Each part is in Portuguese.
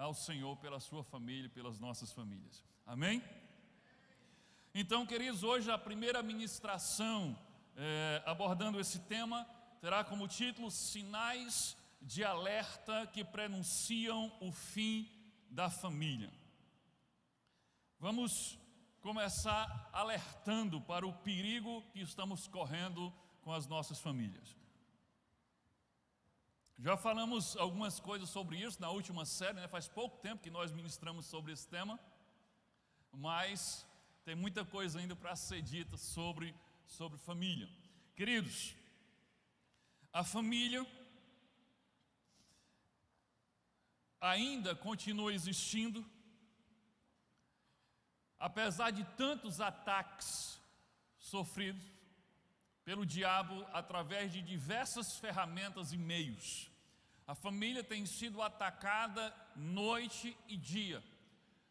ao Senhor pela sua família e pelas nossas famílias. Amém? Então, queridos, hoje a primeira ministração abordando esse tema terá como título Sinais de alerta que prenunciam o fim da família. Vamos começar alertando para o perigo que estamos correndo com as nossas famílias. Já falamos algumas coisas sobre isso na última série, faz pouco tempo que nós ministramos sobre esse tema, mas tem muita coisa ainda para ser dita sobre família. Queridos, a família ainda continua existindo, apesar de tantos ataques sofridos pelo diabo através de diversas ferramentas e meios. A família tem sido atacada noite e dia.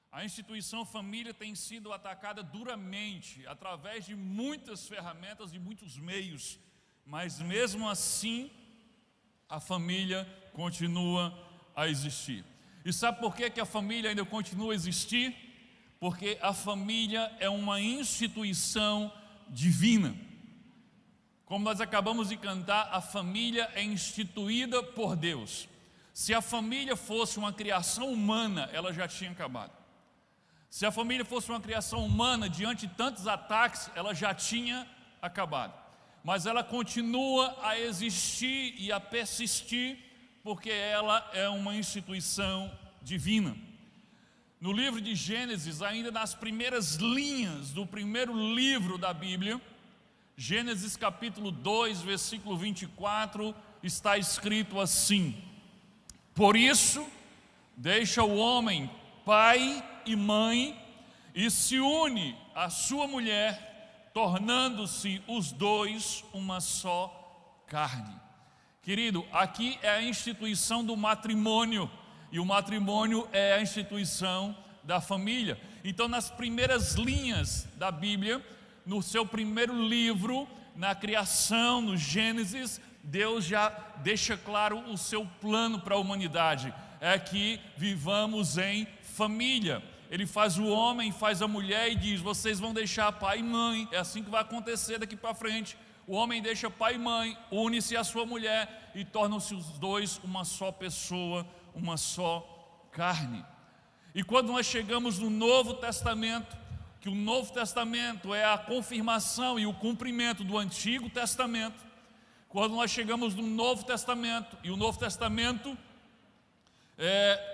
A instituição família tem sido atacada duramente através de muitas ferramentas e muitos meios, mas mesmo assim a família continua a existir. E sabe por que a família ainda continua a existir? Porque a família é uma instituição divina. Como nós acabamos de cantar, a família é instituída por Deus. Se a família fosse uma criação humana, ela já tinha acabado. Se a família fosse uma criação humana, diante de tantos ataques, ela já tinha acabado. Mas ela continua a existir e a persistir, porque ela é uma instituição divina. No livro de Gênesis, ainda nas primeiras linhas do primeiro livro da Bíblia, Gênesis capítulo 2, versículo 24, está escrito assim: por isso, deixa o homem pai e mãe e se une à sua mulher, tornando-se os dois uma só carne. Querido, aqui é a instituição do matrimônio, e o matrimônio é a instituição da família. Então, nas primeiras linhas da Bíblia, no seu primeiro livro, na criação, no Gênesis, Deus já deixa claro o seu plano para a humanidade, é que vivamos em família. Ele faz o homem, faz a mulher e diz: vocês vão deixar pai e mãe. É assim que vai acontecer daqui para frente. O homem deixa pai e mãe, une-se à sua mulher e tornam-se os dois uma só pessoa, uma só carne. E quando nós chegamos no Novo Testamento, que o Novo Testamento é a confirmação e o cumprimento do Antigo Testamento, quando nós chegamos no Novo Testamento, e o Novo Testamento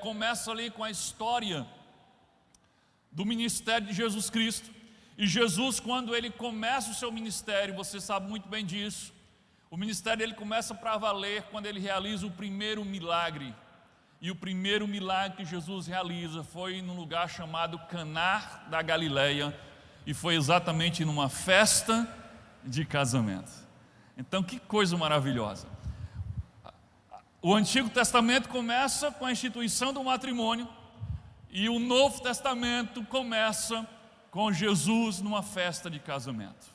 começa ali com a história do ministério de Jesus Cristo. E Jesus, quando ele começa o seu ministério, você sabe muito bem disso, o ministério dele começa para valer quando ele realiza o primeiro milagre. E o primeiro milagre que Jesus realiza foi num lugar chamado Caná da Galileia, e foi exatamente numa festa de casamento. Então, que coisa maravilhosa. O Antigo Testamento começa com a instituição do matrimônio, e o Novo Testamento começa com Jesus numa festa de casamento.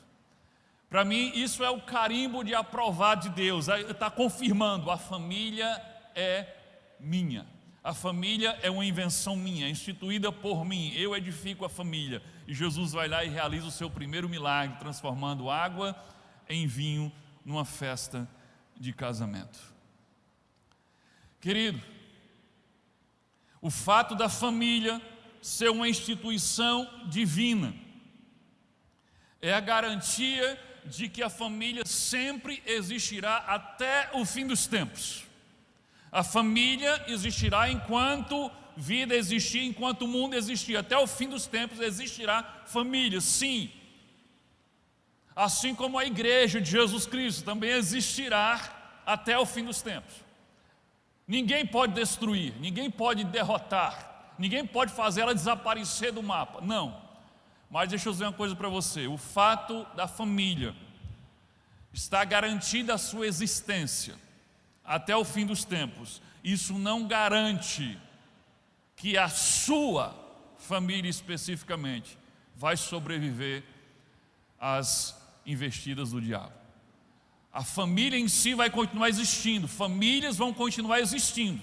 Para mim, isso é o carimbo de aprovado de Deus. Está confirmando: a família é minha. A família é uma invenção minha, instituída por mim. Eu edifico a família. E Jesus vai lá e realiza o seu primeiro milagre, transformando água em vinho numa festa de casamento. Querido, o fato da família ser uma instituição divina é a garantia de que a família sempre existirá até o fim dos tempos. A família existirá enquanto vida existir, enquanto o mundo existir. Até o fim dos tempos existirá família, sim. Assim como a igreja de Jesus Cristo também existirá até o fim dos tempos. Ninguém pode destruir, ninguém pode derrotar, ninguém pode fazer ela desaparecer do mapa, não. Mas deixa eu dizer uma coisa para você: o fato da família está garantida a sua existência até o fim dos tempos. Isso não garante que a sua família especificamente vai sobreviver às investidas do diabo. A família em si vai continuar existindo, famílias vão continuar existindo,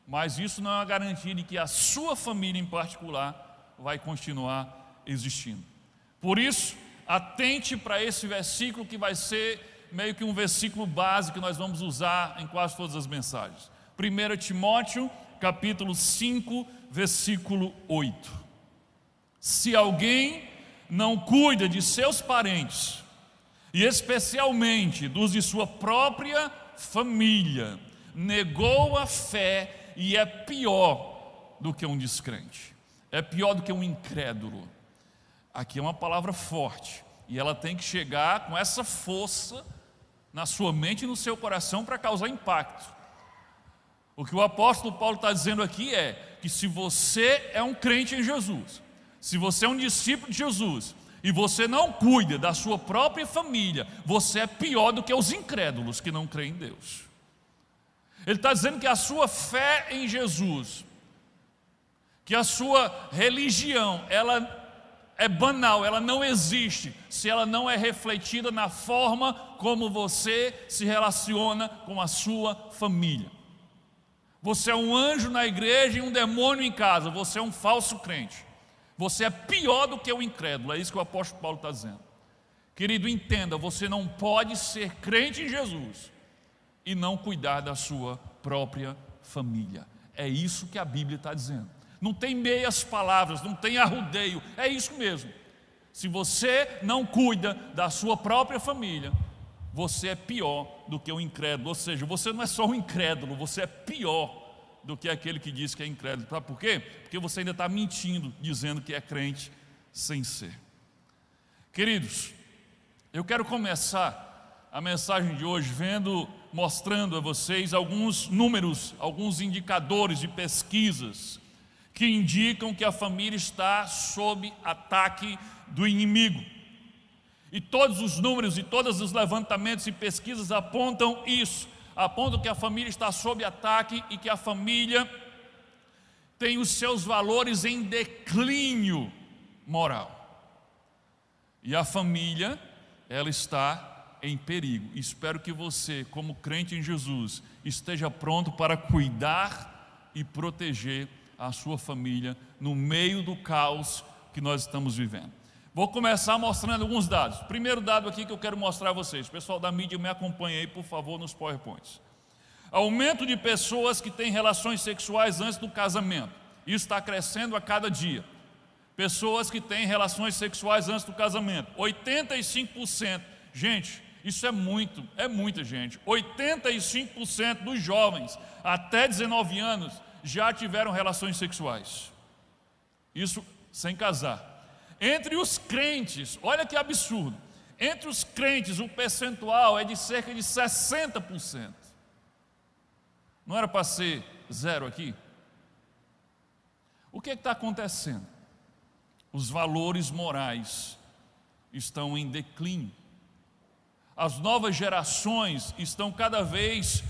mas isso não é uma garantia de que a sua família em particular vai continuar existindo. Por isso, atente para esse versículo que vai ser meio que um versículo base que nós vamos usar em quase todas as mensagens. 1 Timóteo, capítulo 5, versículo 8. Se alguém não cuida de seus parentes, e especialmente dos de sua própria família, negou a fé e é pior do que um descrente, é pior do que um incrédulo. Aqui é uma palavra forte, e ela tem que chegar com essa força na sua mente e no seu coração para causar impacto. O que o apóstolo Paulo está dizendo aqui é que se você é um crente em Jesus, se você é um discípulo de Jesus, e você não cuida da sua própria família, você é pior do que os incrédulos que não creem em Deus. Ele está dizendo que a sua fé em Jesus, que a sua religião, ela é banal, ela não existe se ela não é refletida na forma como você se relaciona com a sua família. Você é um anjo na igreja e um demônio em casa, você é um falso crente. Você é pior do que o incrédulo, é isso que o apóstolo Paulo está dizendo. Querido, entenda, você não pode ser crente em Jesus e não cuidar da sua própria família. É isso que a Bíblia está dizendo. Não tem meias palavras, não tem arrudeio, é isso mesmo. Se você não cuida da sua própria família, você é pior do que o incrédulo. Ou seja, você não é só um incrédulo, você é pior do que aquele que diz que é incrédulo. Sabe por quê? Porque você ainda está mentindo, dizendo que é crente sem ser. Queridos, eu quero começar a mensagem de hoje mostrando a vocês alguns números, alguns indicadores de pesquisas que indicam que a família está sob ataque do inimigo. E todos os números e todos os levantamentos e pesquisas apontam isso. Apontam que a família está sob ataque e que a família tem os seus valores em declínio moral. E a família, ela está em perigo. Espero que você, como crente em Jesus, esteja pronto para cuidar e proteger a sua família no meio do caos que nós estamos vivendo. Vou começar mostrando alguns dados. Primeiro dado aqui que eu quero mostrar a vocês. Pessoal da mídia, me acompanhe aí, por favor, nos PowerPoints. Aumento de pessoas que têm relações sexuais antes do casamento. Isso está crescendo a cada dia. Pessoas que têm relações sexuais antes do casamento. 85%. Gente, isso é muita gente. 85% dos jovens até 19 anos já tiveram relações sexuais. Isso sem casar. Entre os crentes, olha que absurdo, entre os crentes o percentual é de cerca de 60%. Não era para ser zero aqui? O que está acontecendo? Os valores morais estão em declínio. As novas gerações estão cada vez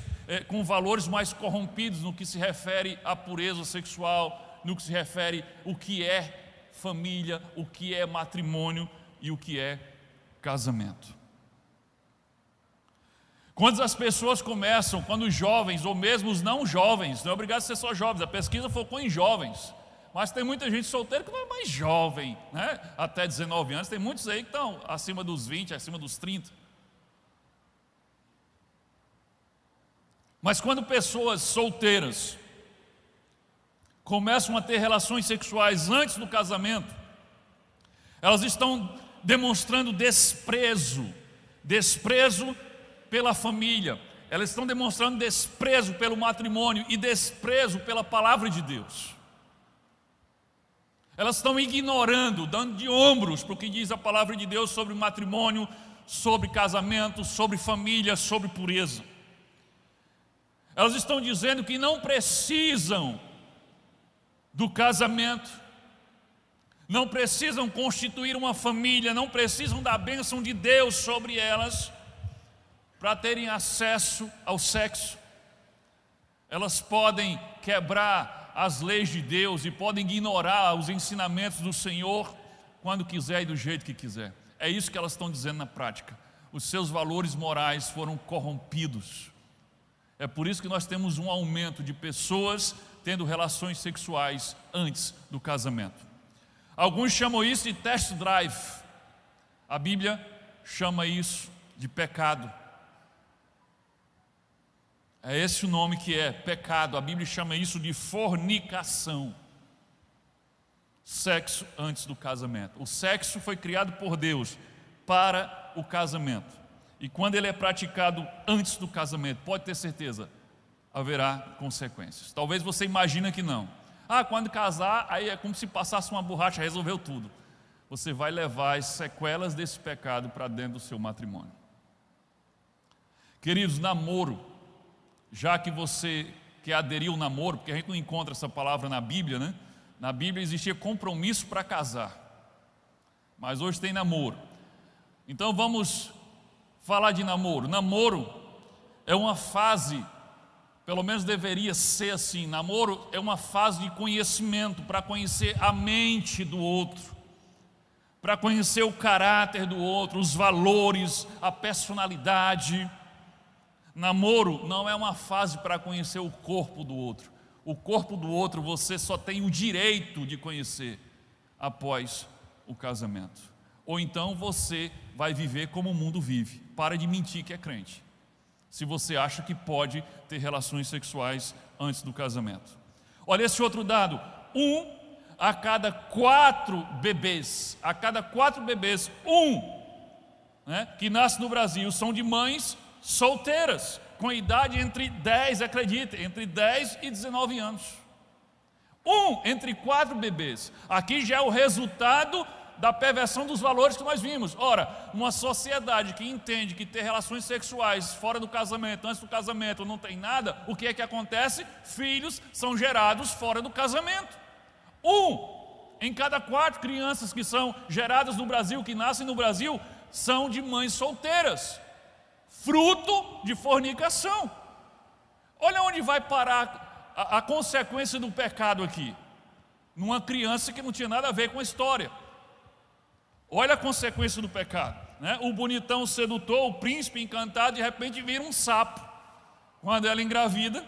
com valores mais corrompidos no que se refere à pureza sexual, no que se refere ao que é família, o que é matrimônio e o que é casamento. Quando as pessoas começam, quando os jovens, ou mesmo os não jovens, não é obrigado a ser só jovens, a pesquisa focou em jovens, mas tem muita gente solteira que não é mais jovem, né? Até 19 anos, tem muitos aí que estão acima dos 20, acima dos 30. Mas quando pessoas solteiras começam a ter relações sexuais antes do casamento, elas estão demonstrando desprezo pela família, elas estão demonstrando desprezo pelo matrimônio e desprezo pela palavra de Deus. Elas estão ignorando, dando de ombros para o que diz a palavra de Deus sobre matrimônio, sobre casamento, sobre família, sobre pureza. Elas estão dizendo que não precisam do casamento, não precisam constituir uma família, não precisam da bênção de Deus sobre elas para terem acesso ao sexo. Elas podem quebrar as leis de Deus e podem ignorar os ensinamentos do Senhor quando quiser e do jeito que quiser. É isso que elas estão dizendo na prática. Os seus valores morais foram corrompidos. É por isso que nós temos um aumento de pessoas tendo relações sexuais antes do casamento. Alguns chamam isso de test drive. A Bíblia chama isso de pecado. É esse o nome que é, pecado. A Bíblia chama isso de fornicação. Sexo antes do casamento. O sexo foi criado por Deus para o casamento. E quando ele é praticado antes do casamento, pode ter certeza, haverá consequências. Talvez você imagine que não. Quando casar, aí é como se passasse uma borracha, resolveu tudo. Você vai levar as sequelas desse pecado para dentro do seu matrimônio. Queridos, namoro, já que você quer aderir ao namoro, porque a gente não encontra essa palavra na Bíblia, né? Na Bíblia existia compromisso para casar, mas hoje tem namoro. Então vamos falar de namoro. Namoro é uma fase, pelo menos deveria ser assim, namoro é uma fase de conhecimento, para conhecer a mente do outro, para conhecer o caráter do outro, os valores, a personalidade. Namoro não é uma fase para conhecer o corpo do outro. O corpo do outro você só tem o direito de conhecer após o casamento. Ou então você vai viver como o mundo vive. Para de mentir que é crente, se você acha que pode ter relações sexuais antes do casamento. Olha esse outro dado: 1 a cada 4 bebês, que nasce no Brasil são de mães solteiras, com idade entre 10 e 19 anos. 1 entre 4 bebês. Aqui já é o resultado da perversão dos valores que nós vimos. Ora, uma sociedade que entende que ter relações sexuais fora do casamento, antes do casamento, não tem nada, o que é que acontece? Filhos são gerados fora do casamento. 1 em cada 4 crianças que são geradas no Brasil, que nascem no Brasil, são de mães solteiras, fruto de fornicação. Olha onde vai parar a consequência do pecado aqui. Numa criança que não tinha nada a ver com a história. Olha a consequência do pecado, né? O bonitão sedutor, o príncipe encantado, de repente vira um sapo quando ela engravida,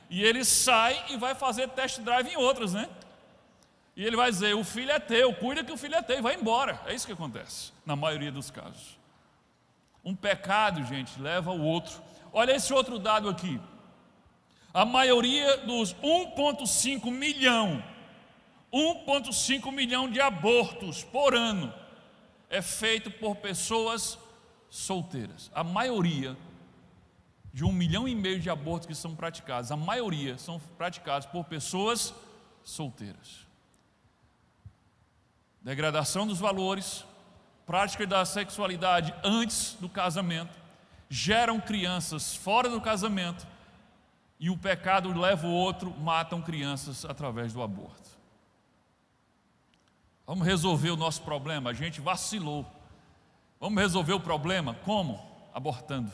e ele sai e vai fazer test drive em outras, né? E ele vai dizer: o filho é teu, cuida que o filho é teu, e vai embora. É isso que acontece na maioria dos casos. Um pecado, gente, leva ao outro. Olha esse outro dado aqui. A maioria dos 1,5 milhão de abortos por ano é feito por pessoas solteiras. A maioria de 1,5 milhão de abortos que são praticados, a maioria são praticados por pessoas solteiras. Degradação dos valores, prática da sexualidade antes do casamento, geram crianças fora do casamento, e o pecado leva o outro, matam crianças através do aborto. Vamos resolver o nosso problema. A gente vacilou. Vamos resolver o problema como? Abortando.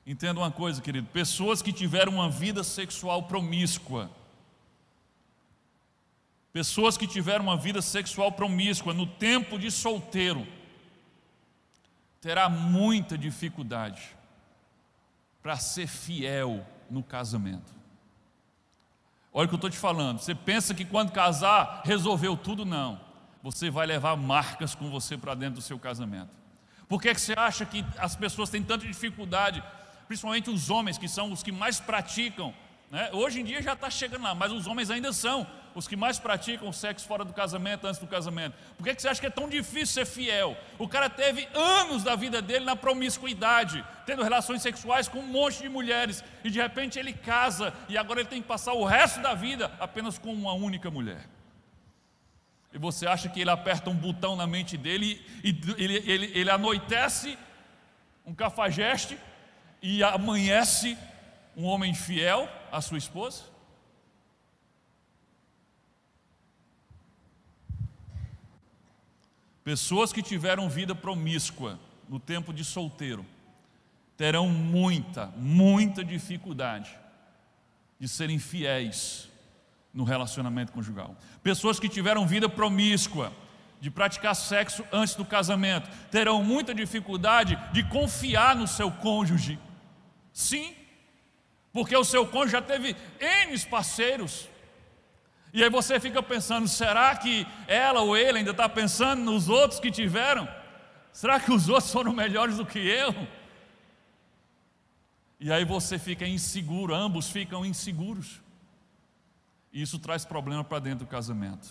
Entenda uma coisa, querido: pessoas que tiveram uma vida sexual promíscua, no tempo de solteiro, terá muita dificuldade para ser fiel no casamento. Olha o que eu estou te falando. Você pensa que quando casar resolveu tudo? Não. Você vai levar marcas com você para dentro do seu casamento. Por que você acha que as pessoas têm tanta dificuldade, principalmente os homens, que são os que mais praticam, né? Hoje em dia já está chegando lá, mas os homens ainda são os que mais praticam sexo fora do casamento, antes do casamento. Por que você acha que é tão difícil ser fiel? O cara teve anos da vida dele na promiscuidade, tendo relações sexuais com um monte de mulheres, e de repente ele casa, e agora ele tem que passar o resto da vida apenas com uma única mulher. E você acha que ele aperta um botão na mente dele, e ele anoitece um cafajeste, e amanhece um homem fiel à sua esposa? Pessoas que tiveram vida promíscua no tempo de solteiro terão muita dificuldade de serem fiéis no relacionamento conjugal. Pessoas que tiveram vida promíscua de praticar sexo antes do casamento, terão muita dificuldade de confiar no seu cônjuge. Sim, porque o seu cônjuge já teve N parceiros. E aí você fica pensando, será que ela ou ele ainda está pensando nos outros que tiveram? Será que os outros foram melhores do que eu? E aí você fica inseguro, ambos ficam inseguros. E isso traz problema para dentro do casamento.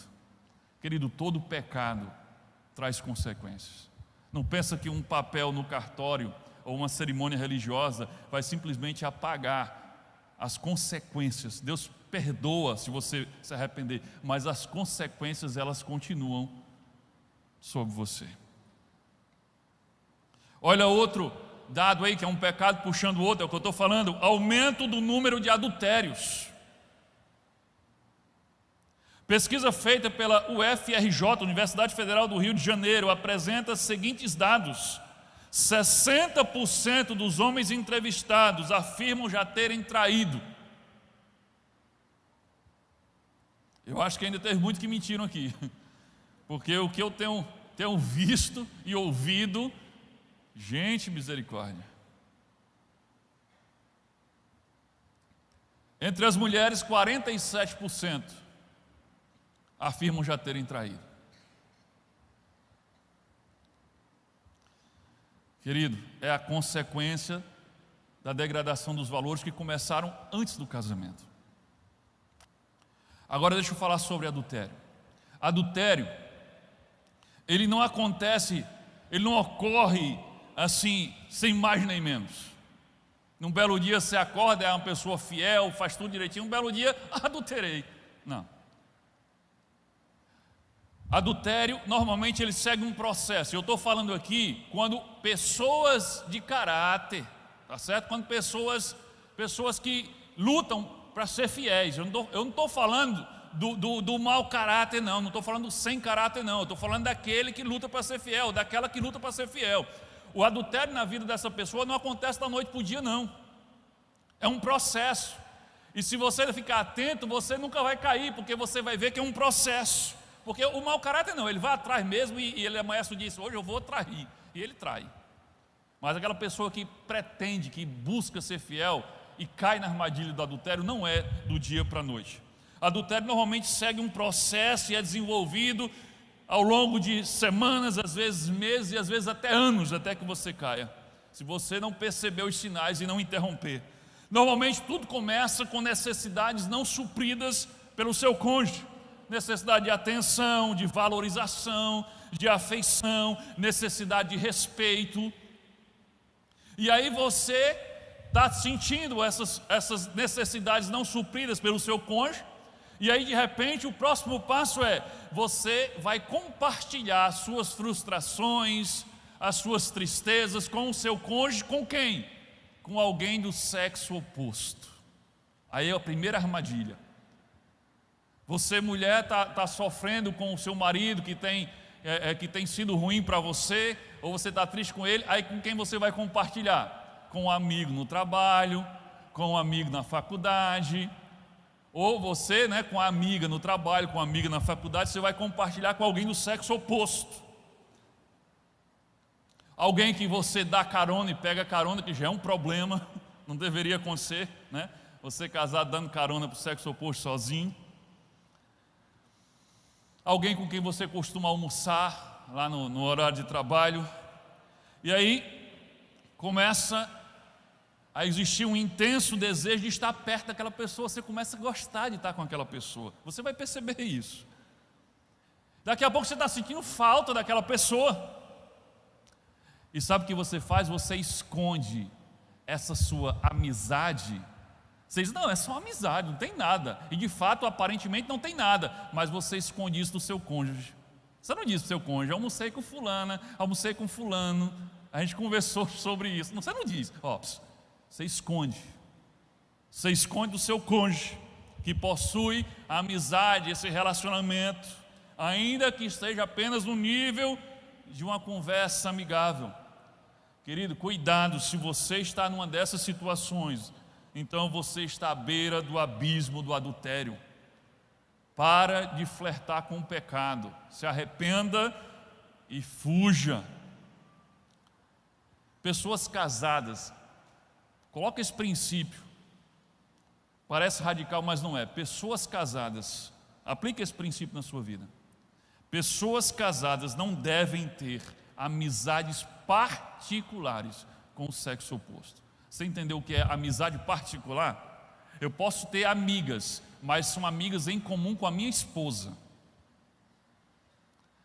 Querido, todo pecado traz consequências. Não pensa que um papel no cartório ou uma cerimônia religiosa vai simplesmente apagar as consequências. Deus perdoa se você se arrepender, mas as consequências elas continuam sobre você. Olha outro dado aí que é um pecado puxando o outro, é o que eu estou falando, aumento do número de adultérios. Pesquisa feita pela UFRJ, Universidade Federal do Rio de Janeiro, apresenta os seguintes dados: 60% dos homens entrevistados afirmam já terem traído. Eu acho que ainda teve muito que mentiram aqui, porque o que eu tenho visto e ouvido, gente, misericórdia. Entre as mulheres, 47% afirmam já terem traído. Querido, é a consequência da degradação dos valores que começaram antes do casamento. Agora deixa eu falar sobre adultério. Adultério, ele não acontece, ele não ocorre assim, sem mais nem menos. Num belo dia você acorda, é uma pessoa fiel, faz tudo direitinho, um belo dia, adulterei. Não. Adultério, normalmente ele segue um processo. Eu estou falando aqui quando pessoas de caráter, tá certo? Quando pessoas que lutam para ser fiéis. Eu não estou falando do mau caráter, não estou falando do sem caráter, não. Eu estou falando daquele que luta para ser fiel, daquela que luta para ser fiel. O adultério na vida dessa pessoa não acontece da noite para o dia, não. É um processo. E se você ficar atento, você nunca vai cair, porque você vai ver que é um processo. Porque o mau caráter não, ele vai atrás mesmo e ele amanhece e diz, hoje eu vou trair. E ele trai. Mas aquela pessoa que pretende, que busca ser fiel e cai na armadilha do adultério, não é do dia para a noite. Adultério normalmente segue um processo e é desenvolvido ao longo de semanas, às vezes meses e às vezes até anos, até que você caia. Se você não perceber os sinais e não interromper. Normalmente tudo começa com necessidades não supridas pelo seu cônjuge. Necessidade de atenção, de valorização, de afeição, necessidade de respeito. E aí você está sentindo essas necessidades não supridas pelo seu cônjuge. E aí de repente o próximo passo é, você vai compartilhar as suas frustrações, as suas tristezas com o seu cônjuge, com quem? Com alguém do sexo oposto. Aí é a primeira armadilha. Você, mulher, está sofrendo com o seu marido que tem sido ruim para você, ou você está triste com ele, aí com quem você vai compartilhar? Com um amigo no trabalho, com um amigo na faculdade, ou você, com a amiga no trabalho, com a amiga na faculdade, você vai compartilhar com alguém do sexo oposto. Alguém que você dá carona e pega carona, que já é um problema, não deveria acontecer, né? Você casado dando carona para o sexo oposto sozinho. Alguém com quem você costuma almoçar lá no horário de trabalho. E aí começa a existir um intenso desejo de estar perto daquela pessoa. Você começa a gostar de estar com aquela pessoa. Você vai perceber isso. Daqui a pouco você está sentindo falta daquela pessoa. E sabe o que você faz? Você esconde essa sua amizade. Você diz, não, é só uma amizade, não tem nada. E de fato, aparentemente não tem nada. Mas você esconde isso do seu cônjuge. Você não diz para o seu cônjuge, almocei com fulana, almocei com fulano, a gente conversou sobre isso. Não, você não diz, você esconde. Você esconde do seu cônjuge, que possui a amizade, esse relacionamento, ainda que esteja apenas no nível de uma conversa amigável. Querido, cuidado, se você está numa dessas situações, então você está à beira do abismo do adultério. Para de flertar com o pecado. Se arrependa e fuja. Pessoas casadas, coloca esse princípio. Parece radical, mas não é. Pessoas casadas, aplique esse princípio na sua vida. Pessoas casadas não devem ter amizades particulares com o sexo oposto. Você entendeu o que é amizade particular? Eu posso ter amigas, mas são amigas em comum com a minha esposa.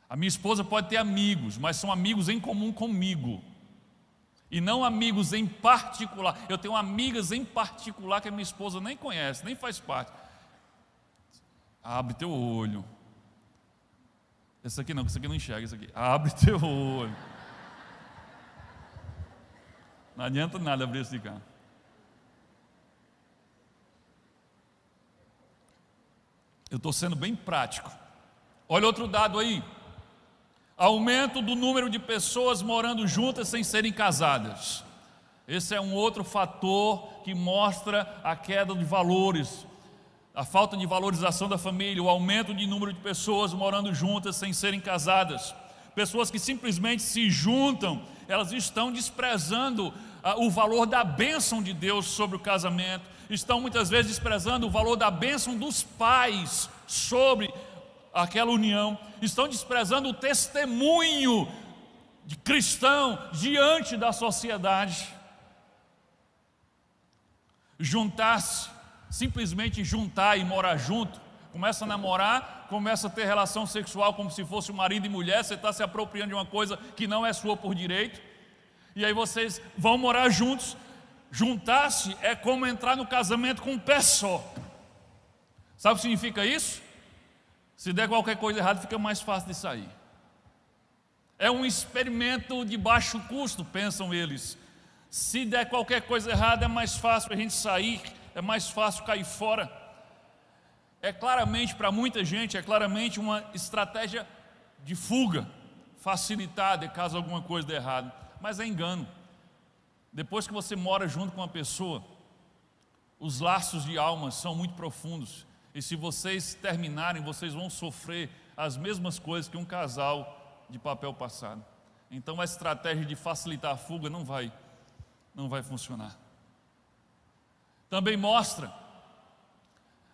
A minha esposa pode ter amigos, mas são amigos em comum comigo. E não amigos em particular. Eu tenho amigas em particular que a minha esposa nem conhece, nem faz parte. Abre teu olho. Esse aqui não, esse aqui não enxerga, esse aqui. Abre teu olho. Não adianta nada abrir esse de cá. Eu estou sendo bem prático. Olha outro dado aí. Aumento do número de pessoas morando juntas sem serem casadas. Esse é um outro fator que mostra a queda de valores, a falta de valorização da família, o aumento de número de pessoas morando juntas sem serem casadas. Pessoas que simplesmente se juntam, elas estão desprezando o valor da bênção de Deus sobre o casamento, estão muitas vezes desprezando o valor da bênção dos pais sobre aquela união, estão desprezando o testemunho de cristão diante da sociedade. Juntar-se, simplesmente juntar e morar junto, começa a namorar, começa a ter relação sexual como se fosse marido e mulher, você está se apropriando de uma coisa que não é sua por direito, e aí vocês vão morar juntos. Juntar-se é como entrar no casamento com um pé só. Sabe o que significa isso? Se der qualquer coisa errada, fica mais fácil de sair. É um experimento de baixo custo, pensam eles. Se der qualquer coisa errada, é mais fácil a gente sair, é mais fácil cair fora. É claramente, para muita gente, é claramente uma estratégia de fuga, facilitada caso alguma coisa dê errado. Mas é engano. Depois que você mora junto com uma pessoa, os laços de alma são muito profundos. E se vocês terminarem, vocês vão sofrer as mesmas coisas que um casal de papel passado. Então a estratégia de facilitar a fuga não vai funcionar. Também mostra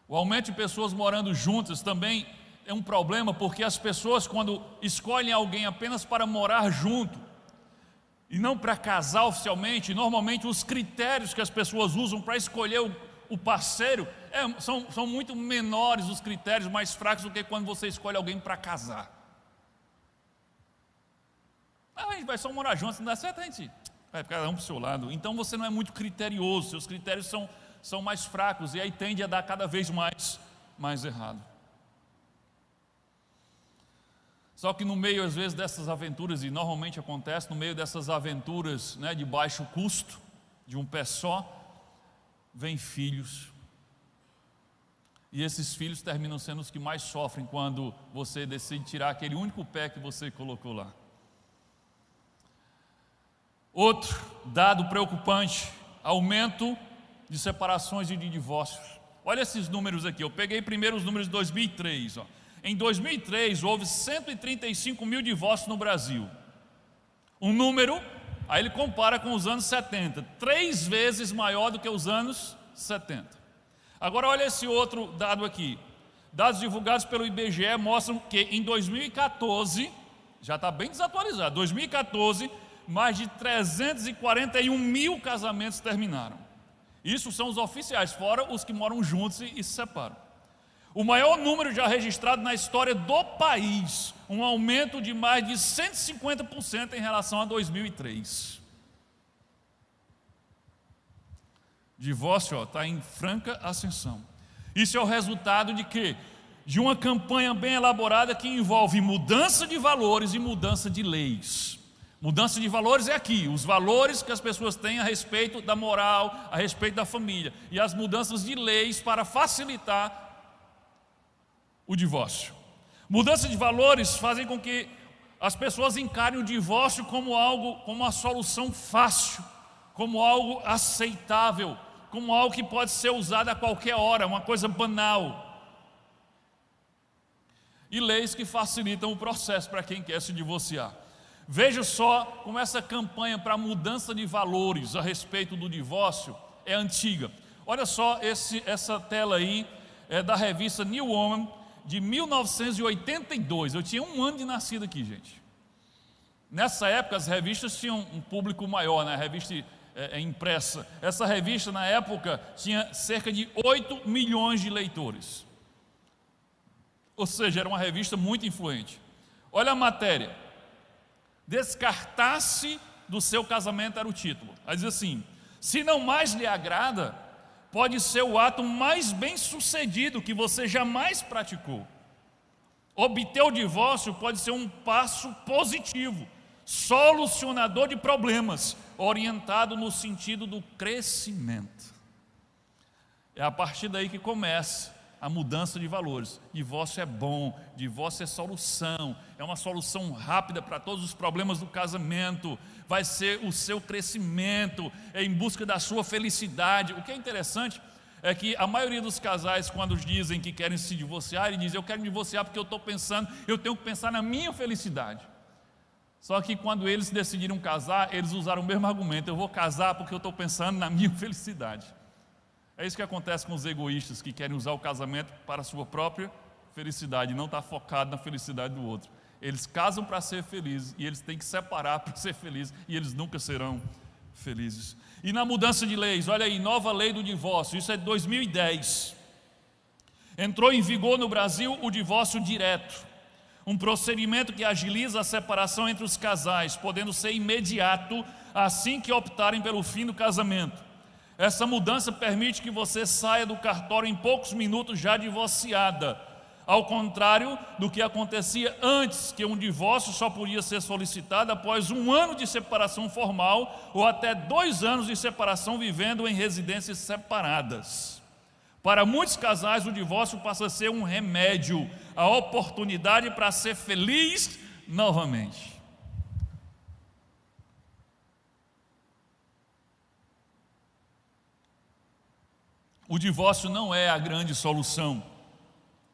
o aumento de pessoas morando juntas também é um problema, porque as pessoas, quando escolhem alguém apenas para morar junto e não para casar oficialmente, normalmente os critérios que as pessoas usam para escolher o parceiro são muito menores, os critérios mais fracos do que quando você escolhe alguém para casar. A gente vai só morar junto, se não dá certo, a gente vai cada um para o seu lado. Então você não é muito criterioso, seus critérios são mais fracos, e aí tende a dar cada vez mais errado. Só que no meio, às vezes, dessas aventuras, e normalmente acontece, no meio dessas aventuras, né, de baixo custo, de um pé só, vem filhos. E esses filhos terminam sendo os que mais sofrem quando você decide tirar aquele único pé que você colocou lá. Outro dado preocupante, aumento de separações e de divórcios. Olha esses números aqui, eu peguei primeiro os números de 2003. Em 2003 houve 135 mil divórcios no Brasil. Um número, aí ele compara com os anos 70, 3 vezes maior do que os anos 70. Agora olha esse outro dado aqui. Dados divulgados pelo IBGE mostram que em 2014, já está bem desatualizado, 2014, mais de 341 mil casamentos terminaram. Isso são os oficiais, fora os que moram juntos e se separam. O maior número já registrado na história do país, um aumento de mais de 150% em relação a 2003. Divórcio está em franca ascensão. Isso é o resultado de quê? De uma campanha bem elaborada que envolve mudança de valores e mudança de leis. Mudança de valores é aqui, os valores que as pessoas têm a respeito da moral, a respeito da família, e as mudanças de leis para facilitar o divórcio. Mudança de valores fazem com que as pessoas encarem o divórcio como uma solução fácil, como algo aceitável, como algo que pode ser usado a qualquer hora, uma coisa banal. e leis que facilitam o processo para quem quer se divorciar. Veja só como essa campanha para mudança de valores a respeito do divórcio é antiga. Olha só essa tela aí, é da revista New Woman, de 1982. Eu tinha 1 ano de nascido aqui, gente. Nessa época as revistas tinham um público maior, né? A revista impressa. Essa revista na época tinha cerca de 8 milhões de leitores. Ou seja, era uma revista muito influente. Olha a matéria. Descartar-se do seu casamento era o título. Aí diz assim: se não mais lhe agrada, pode ser o ato mais bem sucedido que você jamais praticou. Obter o divórcio pode ser um passo positivo, solucionador de problemas, orientado no sentido do crescimento. É a partir daí que começa a mudança de valores. Divórcio é bom, divórcio é solução, é uma solução rápida para todos os problemas do casamento, vai ser o seu crescimento, é em busca da sua felicidade. O que é interessante é que a maioria dos casais, quando dizem que querem se divorciar, eles dizem: eu quero me divorciar porque eu tenho que pensar na minha felicidade. Só que quando eles decidiram casar, eles usaram o mesmo argumento: eu vou casar porque eu estou pensando na minha felicidade. É isso que acontece com os egoístas que querem usar o casamento para a sua própria felicidade, não está focado na felicidade do outro. Eles casam para ser felizes e eles têm que separar para ser felizes, e eles nunca serão felizes. E na mudança de leis, olha aí, nova lei do divórcio, isso é de 2010. Entrou em vigor no Brasil o divórcio direto, um procedimento que agiliza a separação entre os casais, podendo ser imediato assim que optarem pelo fim do casamento. Essa mudança permite que você saia do cartório em poucos minutos já divorciada, ao contrário do que acontecia antes, que um divórcio só podia ser solicitado após 1 ano de separação formal ou até 2 anos de separação vivendo em residências separadas. Para muitos casais, o divórcio passa a ser um remédio, a oportunidade para ser feliz novamente. O divórcio não é a grande solução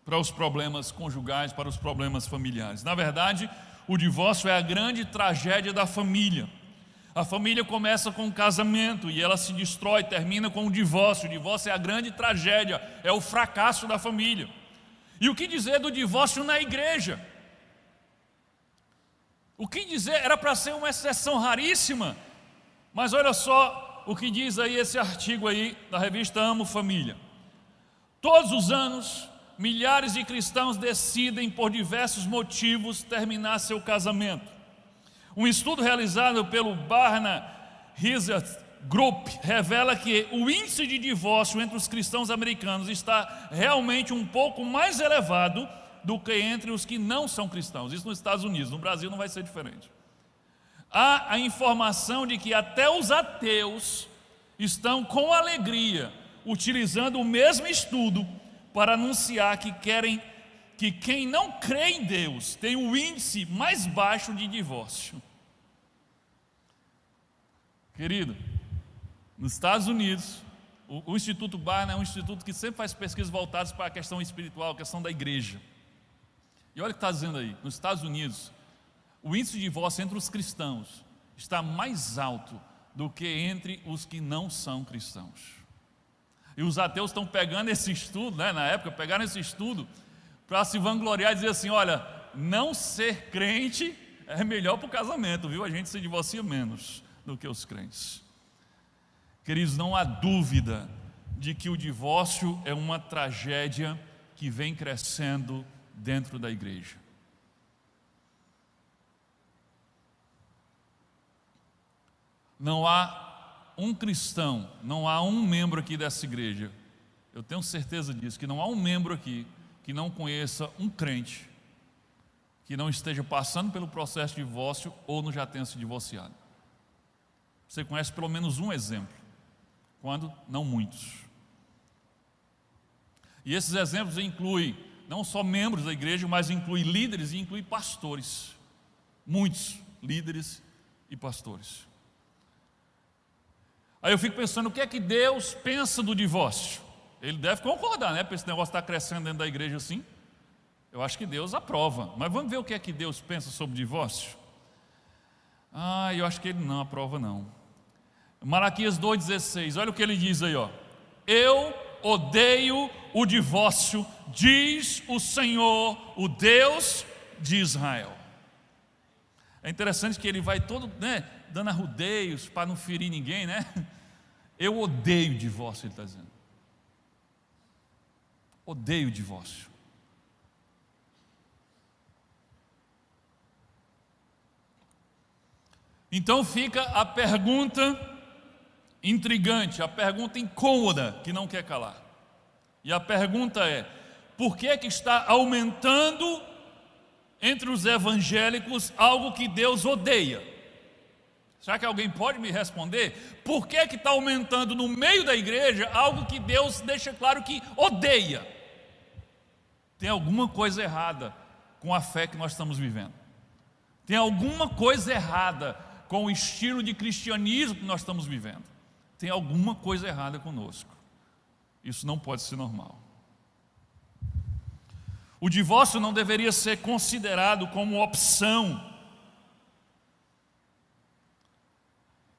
para os problemas conjugais, para os problemas familiares. Na verdade, o divórcio é a grande tragédia da família. A família começa com o casamento e ela se destrói, termina com o divórcio. O divórcio é a grande tragédia, é o fracasso da família. E o que dizer do divórcio na igreja? O que dizer? Era para ser uma exceção raríssima, mas olha só o que diz aí esse artigo aí da revista Amo Família. Todos os anos, milhares de cristãos decidem por diversos motivos terminar seu casamento. Um estudo realizado pelo Barna Research Group revela que o índice de divórcio entre os cristãos americanos está realmente um pouco mais elevado do que entre os que não são cristãos. Isso nos Estados Unidos, no Brasil não vai ser diferente. Há a informação de que até os ateus estão com alegria utilizando o mesmo estudo para anunciar que querem que quem não crê em Deus tem o índice mais baixo de divórcio. Querido, nos Estados Unidos, o Instituto Barna é um instituto que sempre faz pesquisas voltadas para a questão espiritual, a questão da igreja. E olha o que está dizendo aí, nos Estados Unidos, o índice de divórcio entre os cristãos está mais alto do que entre os que não são cristãos. E os ateus estão pegando esse estudo, na época, pegaram esse estudo para se vangloriar e dizer assim: olha, não ser crente é melhor para o casamento, viu? A gente se divorcia menos do que os crentes. Queridos, não há dúvida de que o divórcio é uma tragédia que vem crescendo dentro da igreja. Não há um cristão, não há um membro aqui dessa igreja, eu tenho certeza disso, que não há um membro aqui que não conheça um crente que não esteja passando pelo processo de divórcio ou não já tenha se divorciado. Você conhece pelo menos um exemplo, quando não muitos. E esses exemplos incluem não só membros da igreja, mas incluem líderes e incluem pastores. Muitos líderes e pastores. Aí eu fico pensando, o que é que Deus pensa do divórcio? Ele deve concordar, né? Porque esse negócio está crescendo dentro da igreja assim. Eu acho que Deus aprova, mas vamos ver o que é que Deus pensa sobre divórcio? Eu acho que Ele não aprova não. Malaquias 2,16, olha o que ele diz aí, ó. Eu odeio o divórcio, diz o Senhor, o Deus de Israel. É interessante que ele vai todo, dando arrudeios para não ferir ninguém, Eu odeio o divórcio, ele está dizendo. Odeio o divórcio. Então fica a pergunta intrigante, a pergunta incômoda que não quer calar. E a pergunta é: por que está aumentando entre os evangélicos algo que Deus odeia? Será que alguém pode me responder? Por que está aumentando no meio da igreja algo que Deus deixa claro que odeia? Tem alguma coisa errada com a fé que nós estamos vivendo. Tem alguma coisa errada com o estilo de cristianismo que nós estamos vivendo. Tem alguma coisa errada conosco. Isso não pode ser normal. O divórcio não deveria ser considerado como opção.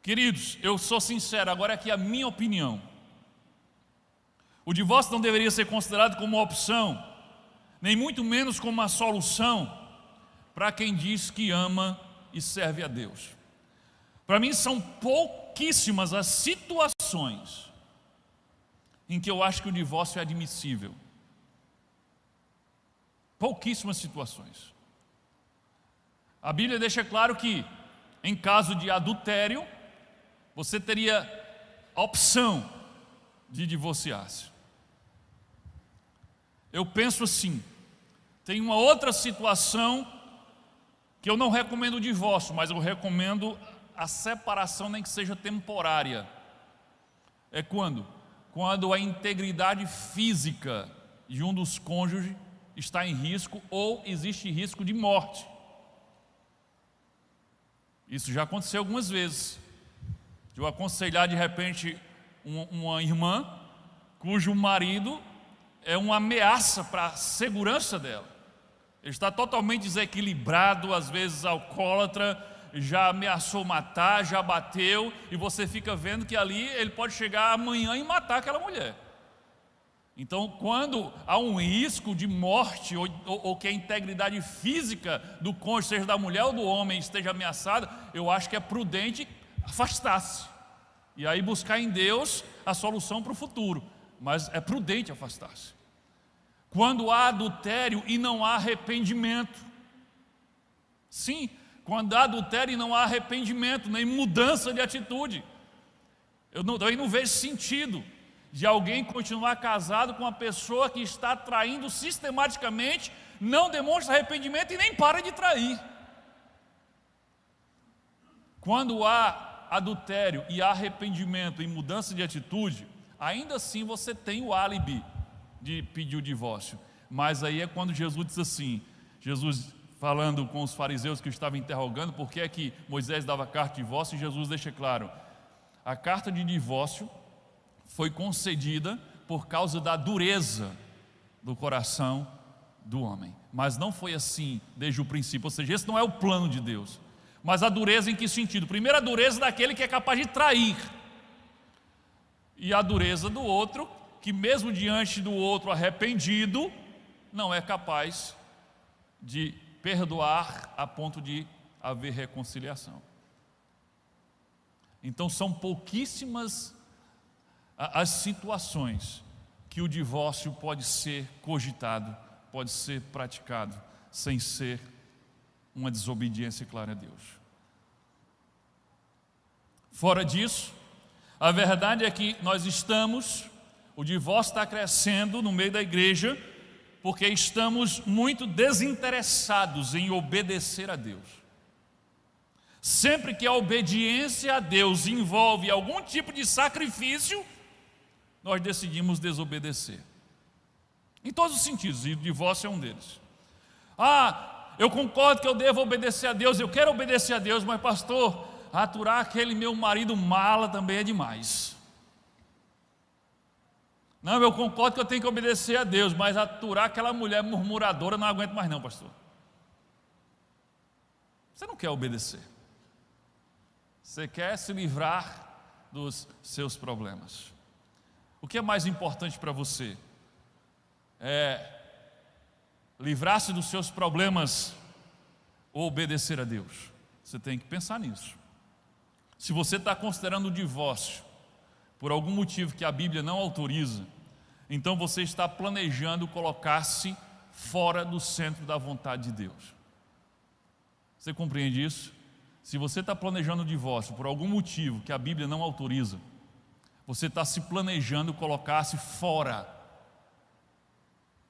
Queridos, eu sou sincero, agora aqui a minha opinião. O divórcio não deveria ser considerado como uma opção, nem muito menos como uma solução para quem diz que ama e serve a Deus. Para mim são pouquíssimas as situações em que eu acho que o divórcio é admissível. Pouquíssimas situações. A Bíblia deixa claro que em caso de adultério, você teria a opção de divorciar-se. Eu penso assim, tem uma outra situação que eu não recomendo o divórcio, mas eu recomendo a separação, nem que seja temporária. É quando? Quando a integridade física de um dos cônjuges está em risco ou existe risco de morte. Isso já aconteceu algumas vezes. De eu aconselhar de repente uma irmã cujo marido é uma ameaça para a segurança dela. Ele está totalmente desequilibrado, às vezes alcoólatra, já ameaçou matar, já bateu, e você fica vendo que ali ele pode chegar amanhã e matar aquela mulher. Então, quando há um risco de morte, ou que a integridade física do cônjuge, seja da mulher ou do homem, esteja ameaçada, eu acho que é prudente afastar-se. E aí buscar em Deus a solução para o futuro. Mas é prudente afastar-se. Quando há adultério e não há arrependimento. Sim, quando há adultério e não há arrependimento, nem mudança de atitude. Eu não vejo sentido de alguém continuar casado com uma pessoa que está traindo sistematicamente, não demonstra arrependimento e nem para de trair. Quando há adultério e há arrependimento e mudança de atitude, ainda assim você tem o álibi de pedir o divórcio. Mas aí é quando Jesus diz assim, Jesus falando com os fariseus que estavam interrogando por que é que Moisés dava carta de divórcio, e Jesus deixa claro, a carta de divórcio foi concedida por causa da dureza do coração do homem, mas não foi assim desde o princípio, ou seja, esse não é o plano de Deus. Mas a dureza em que sentido? Primeiro, a dureza daquele que é capaz de trair, e a dureza do outro, que mesmo diante do outro arrependido, não é capaz de perdoar a ponto de haver reconciliação. Então são pouquíssimas as situações que o divórcio pode ser cogitado, pode ser praticado, sem ser uma desobediência clara a Deus. Fora disso, a verdade é que o divórcio está crescendo no meio da igreja, porque estamos muito desinteressados em obedecer a Deus. Sempre que a obediência a Deus envolve algum tipo de sacrifício, nós decidimos desobedecer. Em todos os sentidos, e o divórcio é um deles. Eu concordo que eu devo obedecer a Deus, eu quero obedecer a Deus, mas pastor, aturar aquele meu marido mala também é demais. Não, eu concordo que eu tenho que obedecer a Deus, mas aturar aquela mulher murmuradora não aguento mais não, pastor. Você não quer obedecer. Você quer se livrar dos seus problemas. O que é mais importante para você? É livrar-se dos seus problemas ou obedecer a Deus? Você tem que pensar nisso. Se você está considerando o divórcio por algum motivo que a Bíblia não autoriza, então você está planejando colocar-se fora do centro da vontade de Deus. Você compreende isso? Se você está planejando o divórcio por algum motivo que a Bíblia não autoriza, você está se planejando colocar-se fora,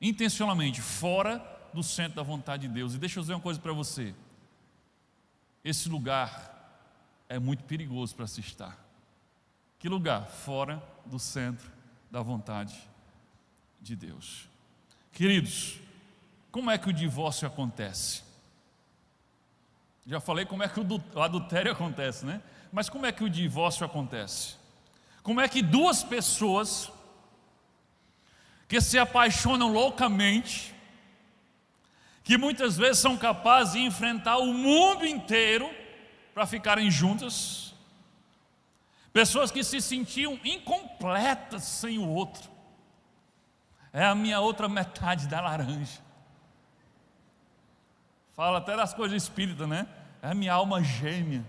intencionalmente, fora do centro da vontade de Deus. E deixa eu dizer uma coisa para você: esse lugar é muito perigoso para se estar. Que lugar? Fora do centro da vontade de Deus. Queridos, como é que o divórcio acontece? Já falei como é que o adultério acontece, né? Mas como é que o divórcio acontece? Como é que duas pessoas que se apaixonam loucamente, que muitas vezes são capazes de enfrentar o mundo inteiro para ficarem juntas, pessoas que se sentiam incompletas sem o outro, é a minha outra metade da laranja. Fala até das coisas espíritas, né? É a minha alma gêmea.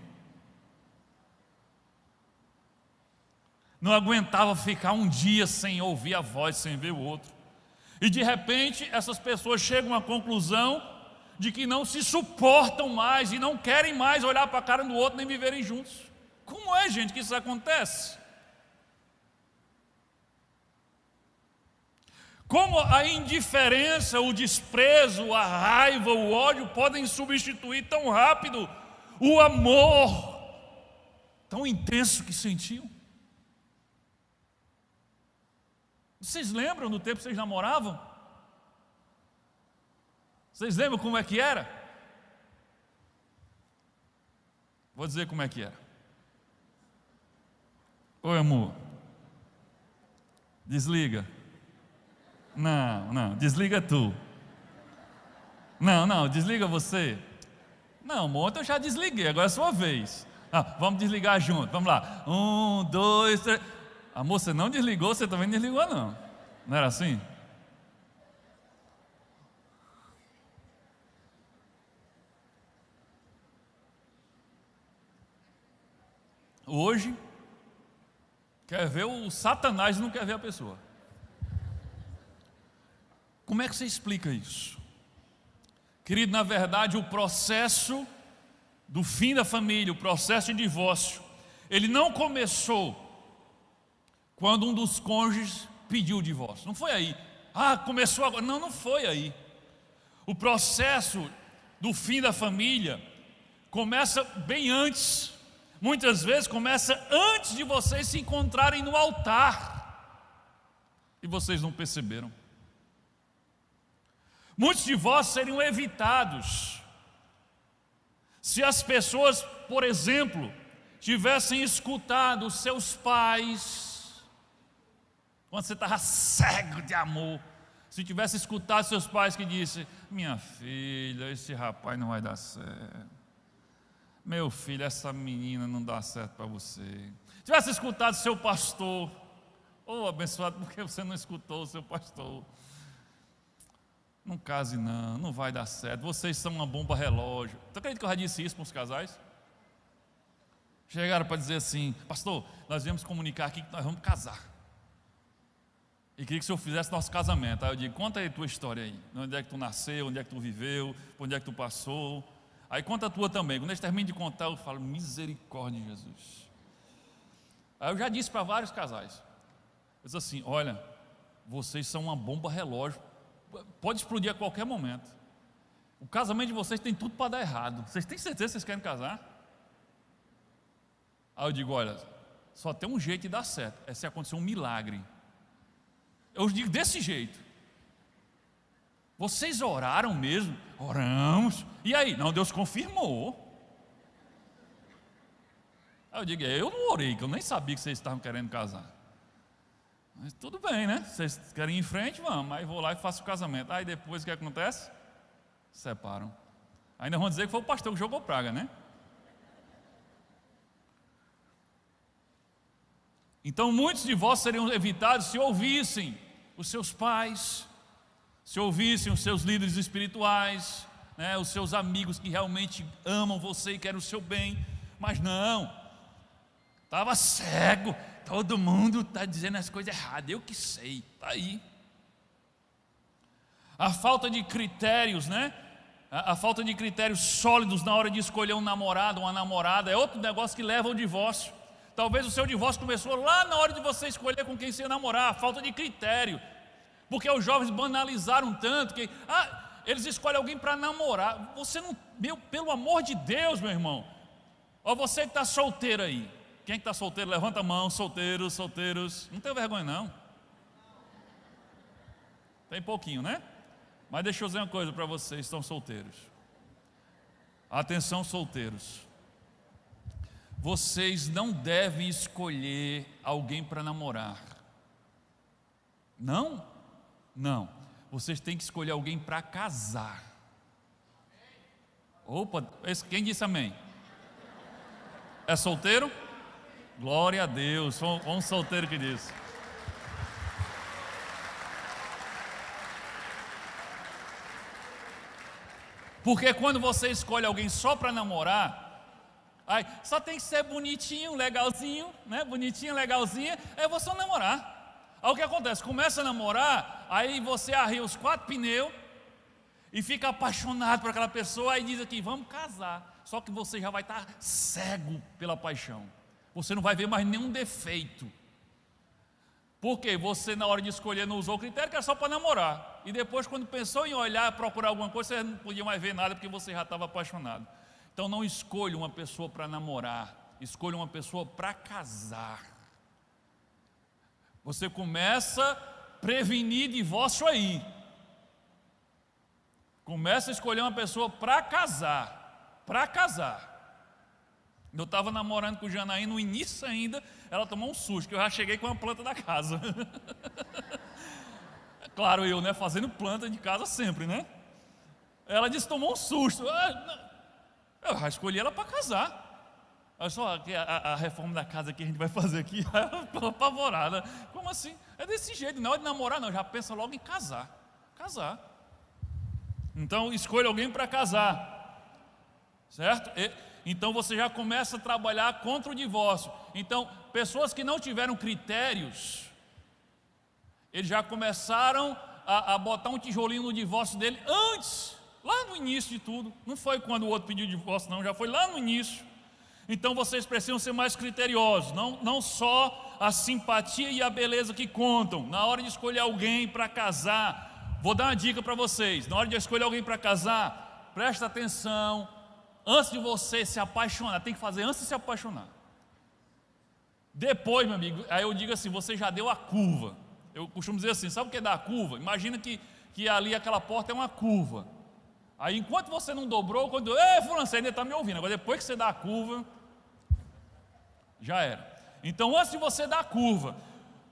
Não aguentava ficar um dia sem ouvir a voz, sem ver o outro. E de repente essas pessoas chegam à conclusão de que não se suportam mais e não querem mais olhar para a cara do outro nem viverem juntos. Como é, gente, que isso acontece? Como a indiferença, o desprezo, a raiva, o ódio podem substituir tão rápido o amor tão intenso que sentiam? Vocês lembram do tempo que vocês namoravam? Vocês lembram como é que era? Vou dizer como é que era. Oi, amor. Desliga. Não, desliga tu. Não, desliga você. Não, amor, ontem eu já desliguei, agora é a sua vez. Vamos desligar junto, vamos lá. 1, 2, 3. Amor, você não desligou, você também não desligou não. Não era assim? Hoje, quer ver o Satanás e não quer ver a pessoa. Como é que você explica isso? Querido, na verdade o processo do fim da família, o processo de divórcio, ele não começou quando um dos cônjuges pediu o divórcio. Não foi aí. Começou agora. Não foi aí. O processo do fim da família começa bem antes. Muitas vezes começa antes de vocês se encontrarem no altar. E vocês não perceberam. Muitos divórcios seriam evitados se as pessoas, por exemplo, tivessem escutado os seus pais, quando você estava cego de amor, se tivesse escutado seus pais que disse: minha filha, esse rapaz não vai dar certo, meu filho, essa menina não dá certo para você. Tivesse escutado seu pastor: abençoado, porque você não escutou o seu pastor? Não case não vai dar certo, vocês são uma bomba relógio. Tu acredita que eu já disse isso para os casais? Chegaram para dizer assim: pastor, nós viemos comunicar aqui que nós vamos casar, e queria que o senhor fizesse nosso casamento. Aí eu digo: conta aí a tua história aí, onde é que tu nasceu, onde é que tu viveu, onde é que tu passou. Aí conta a tua também. Quando eles terminam de contar, eu falo: misericórdia de Jesus. Aí eu já disse para vários casais, eu disse assim: olha, vocês são uma bomba relógio, pode explodir a qualquer momento. O casamento de vocês tem tudo para dar errado. Vocês têm certeza que vocês querem casar? Aí eu digo: olha, só tem um jeito de dar certo, é se acontecer um milagre. Eu digo desse jeito: vocês oraram mesmo? Oramos. E aí? Não, Deus confirmou. Aí eu digo: eu não orei, que eu nem sabia que vocês estavam querendo casar. Mas tudo bem, né? Vocês querem ir em frente? Vamos. Aí vou lá e faço o casamento. Aí depois o que acontece? Separam. Ainda vão dizer que foi o pastor que jogou praga, né? Então muitos divórcios seriam evitados se ouvissem os seus pais, se ouvissem os seus líderes espirituais, né, os seus amigos que realmente amam você e querem o seu bem. Mas não, estava cego, todo mundo está dizendo as coisas erradas, eu que sei, está aí. A falta de critérios, né? A falta de critérios sólidos na hora de escolher um namorado ou uma namorada é outro negócio que leva ao divórcio. Talvez o seu divórcio começou lá na hora de você escolher com quem você ia namorar, a falta de critério. Porque os jovens banalizaram tanto que eles escolhem alguém para namorar. Você não, pelo amor de Deus, meu irmão. Ó, você que está solteiro aí. Quem está solteiro, levanta a mão. Solteiros, solteiros. Não tem vergonha não. Tem pouquinho, né? Mas deixa eu dizer uma coisa para vocês que estão solteiros. Atenção, solteiros. Vocês não devem escolher alguém para namorar. Não? Não. Vocês têm que escolher alguém para casar. Opa, quem disse amém? É solteiro? Glória a Deus. Foi um solteiro que disse. Porque quando você escolhe alguém só para namorar, aí, só tem que ser bonitinho, legalzinho, né? Bonitinho, legalzinha, é você namorar. Aí o que acontece? Começa a namorar, aí você arria os 4 pneus e fica apaixonado por aquela pessoa, aí diz aqui, vamos casar. Só que você já vai estar cego pela paixão. Você não vai ver mais nenhum defeito. Porque você na hora de escolher não usou o critério que era só para namorar. E depois quando pensou em olhar, procurar alguma coisa, você não podia mais ver nada porque você já estava apaixonado. Então não escolha uma pessoa para namorar, escolha uma pessoa para casar. Você começa a prevenir divórcio aí. Começa a escolher uma pessoa para casar, para casar. Eu estava namorando com Janaína no início ainda, ela tomou um susto, que eu já cheguei com a planta da casa. Claro, eu, né, fazendo planta de casa sempre, né? Ela disse, tomou um susto. Eu já escolhi ela para casar. Olha só a reforma da casa que a gente vai fazer aqui. Ela ficou apavorada. Como assim? É desse jeito, na hora de namorar não, já pensa logo em casar. Casar. Então escolha alguém para casar. Certo? Então você já começa a trabalhar contra o divórcio. Então, pessoas que não tiveram critérios, eles já começaram a botar um tijolinho no divórcio dele antes, lá no início de tudo. Não foi quando o outro pediu divórcio, não, já foi lá no início. Então vocês precisam ser mais criteriosos, não só a simpatia e a beleza que contam. Na hora de escolher alguém para casar, vou dar uma dica para vocês. Na hora de escolher alguém para casar, presta atenção. Antes de você se apaixonar, tem que fazer antes de se apaixonar. Depois, meu amigo, aí eu digo assim, você já deu a curva. Eu costumo dizer assim, sabe o que é dar a curva? Imagina que ali aquela porta é uma curva. Aí enquanto você não dobrou, quando fulano, você ainda está me ouvindo. Agora depois que você dá a curva, já era. Então antes de você dar a curva,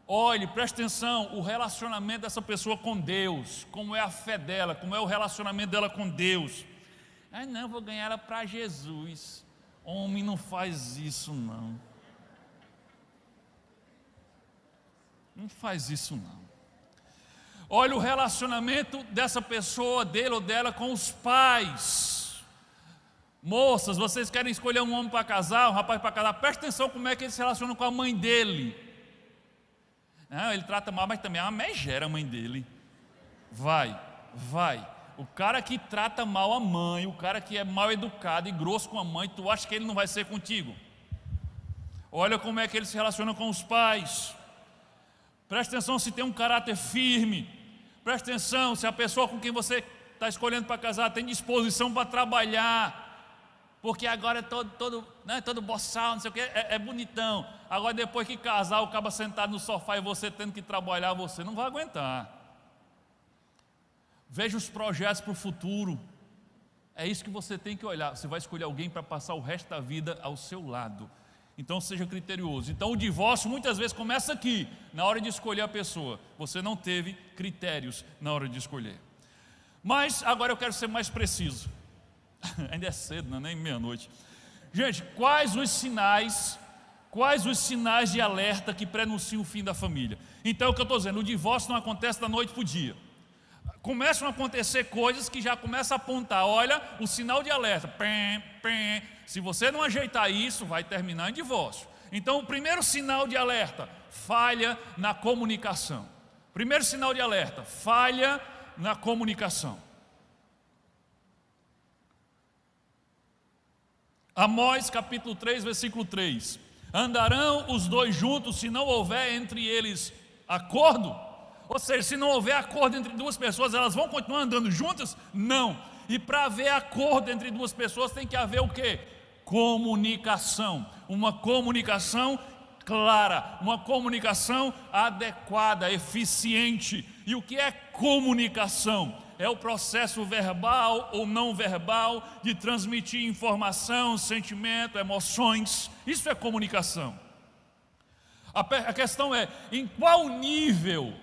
olhe, preste atenção, o relacionamento dessa pessoa com Deus, como é a fé dela, como é o relacionamento dela com Deus. Não, vou ganhar ela para Jesus. Homem não faz isso não. Não faz isso não. Olha o relacionamento dessa pessoa, dele ou dela com os pais. Moças, vocês querem escolher um homem para casar, um rapaz para casar, preste atenção como é que ele se relaciona com a mãe dele. Ele trata mal, mas também é uma megera a mãe dele. Vai. O cara que trata mal a mãe, o cara que é mal educado e grosso com a mãe, tu acha que ele não vai ser contigo? Olha como é que ele se relaciona com os pais. Presta atenção se tem um caráter firme. Presta atenção se a pessoa com quem você está escolhendo para casar tem disposição para trabalhar. Porque agora é todo boçal, não sei o que, é bonitão. Agora depois que casar, o cara sentado no sofá e você tendo que trabalhar, você não vai aguentar. Veja os projetos para o futuro. É isso que você tem que olhar. Você vai escolher alguém para passar o resto da vida ao seu lado. Então seja criterioso. Então o divórcio muitas vezes começa aqui, na hora de escolher a pessoa. Você não teve critérios na hora de escolher. Mas agora eu quero ser mais preciso. Ainda é cedo, não é nem meia-noite. Gente, quais os sinais de alerta que prenunciam o fim da família? Então é o que eu estou dizendo, o divórcio não acontece da noite para o dia. Começam a acontecer coisas que já começam a apontar, olha, o sinal de alerta. Pem, pem. Se você não ajeitar isso, vai terminar em divórcio. Então o primeiro sinal de alerta, falha na comunicação. Primeiro sinal de alerta, falha na comunicação. Amós capítulo 3, versículo 3. Andarão os dois juntos se não houver entre eles acordo? Ou seja, se não houver acordo entre duas pessoas, elas vão continuar andando juntas? Não. E para haver acordo entre duas pessoas tem que haver o quê? Comunicação. Uma comunicação clara, uma comunicação adequada, eficiente. E o que é comunicação? É o processo verbal ou não verbal de transmitir informação, sentimento, emoções. Isso é comunicação. A questão é, em qual nível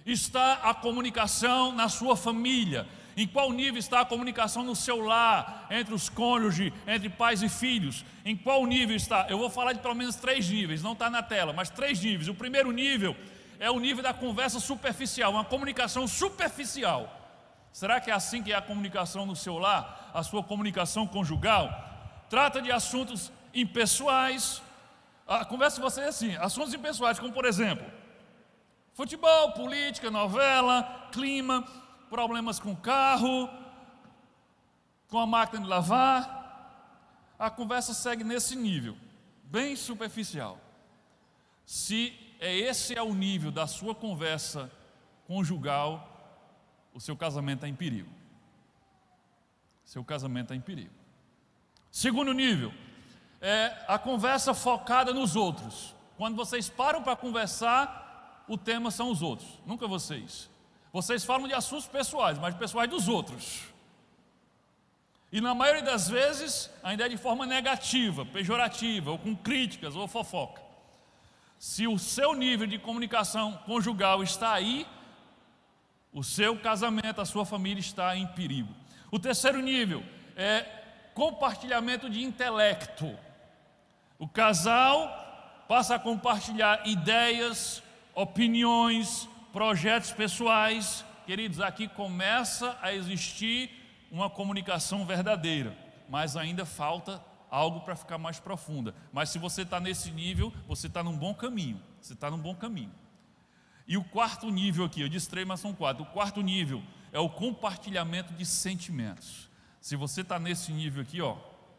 está a comunicação na sua família? Em qual nível está a comunicação no seu lar, entre os cônjuges, entre pais e filhos? Em qual nível está? Eu vou falar de pelo menos 3 níveis, não está na tela, mas 3 níveis. O primeiro nível é o nível da conversa superficial, uma comunicação superficial. Será que é assim que é a comunicação no seu lar? A sua comunicação conjugal? Trata de assuntos impessoais. A conversa de vocês é assim, assuntos impessoais, como por exemplo, futebol, política, novela, clima, problemas com o carro, com a máquina de lavar. A conversa segue nesse nível, bem superficial. Se esse é o nível da sua conversa conjugal, o seu casamento está em perigo. Seu casamento está em perigo. Segundo nível, é a conversa focada nos outros. Quando vocês param para conversar, o tema são os outros, nunca vocês. Vocês falam de assuntos pessoais, mas pessoais dos outros. E na maioria das vezes, ainda é de forma negativa, pejorativa, ou com críticas, ou fofoca. Se o seu nível de comunicação conjugal está aí, o seu casamento, a sua família está em perigo. O terceiro nível é compartilhamento de intelecto. O casal passa a compartilhar ideias, opiniões, projetos pessoais. Queridos, aqui começa a existir uma comunicação verdadeira, mas ainda falta algo para ficar mais profunda. Mas se você está nesse nível, você está num bom caminho. Você está num bom caminho. E o quarto nível aqui, eu disse 3, mas são 4. O quarto nível é o compartilhamento de sentimentos. Se você está nesse nível aqui,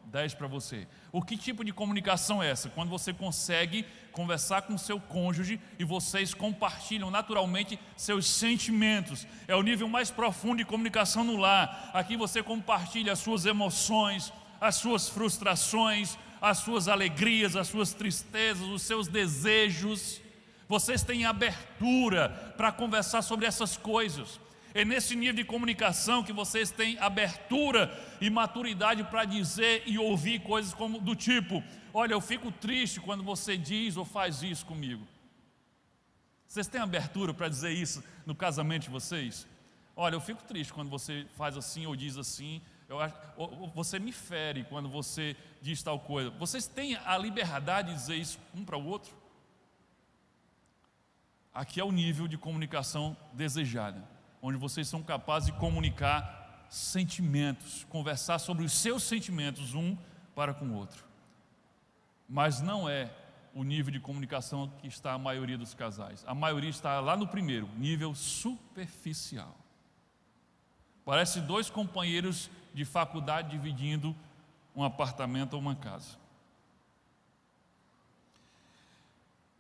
10 para você. O que tipo de comunicação é essa? Quando você consegue conversar com o seu cônjuge e vocês compartilham naturalmente seus sentimentos. É o nível mais profundo de comunicação no lar. Aqui você compartilha as suas emoções, as suas frustrações, as suas alegrias, as suas tristezas, os seus desejos. Vocês têm abertura para conversar sobre essas coisas. É nesse nível de comunicação que vocês têm abertura e maturidade para dizer e ouvir coisas como do tipo: olha, eu fico triste quando você diz ou faz isso comigo. Vocês têm abertura para dizer isso no casamento de vocês? Olha, eu fico triste quando você faz assim ou diz assim. Você me fere quando você diz tal coisa. Vocês têm a liberdade de dizer isso um para o outro? Aqui é o nível de comunicação desejada, onde vocês são capazes de comunicar sentimentos, conversar sobre os seus sentimentos um para com o outro. Mas não é o nível de comunicação que está a maioria dos casais. A maioria está lá no primeiro, nível superficial. Parece 2 companheiros de faculdade dividindo um apartamento ou uma casa.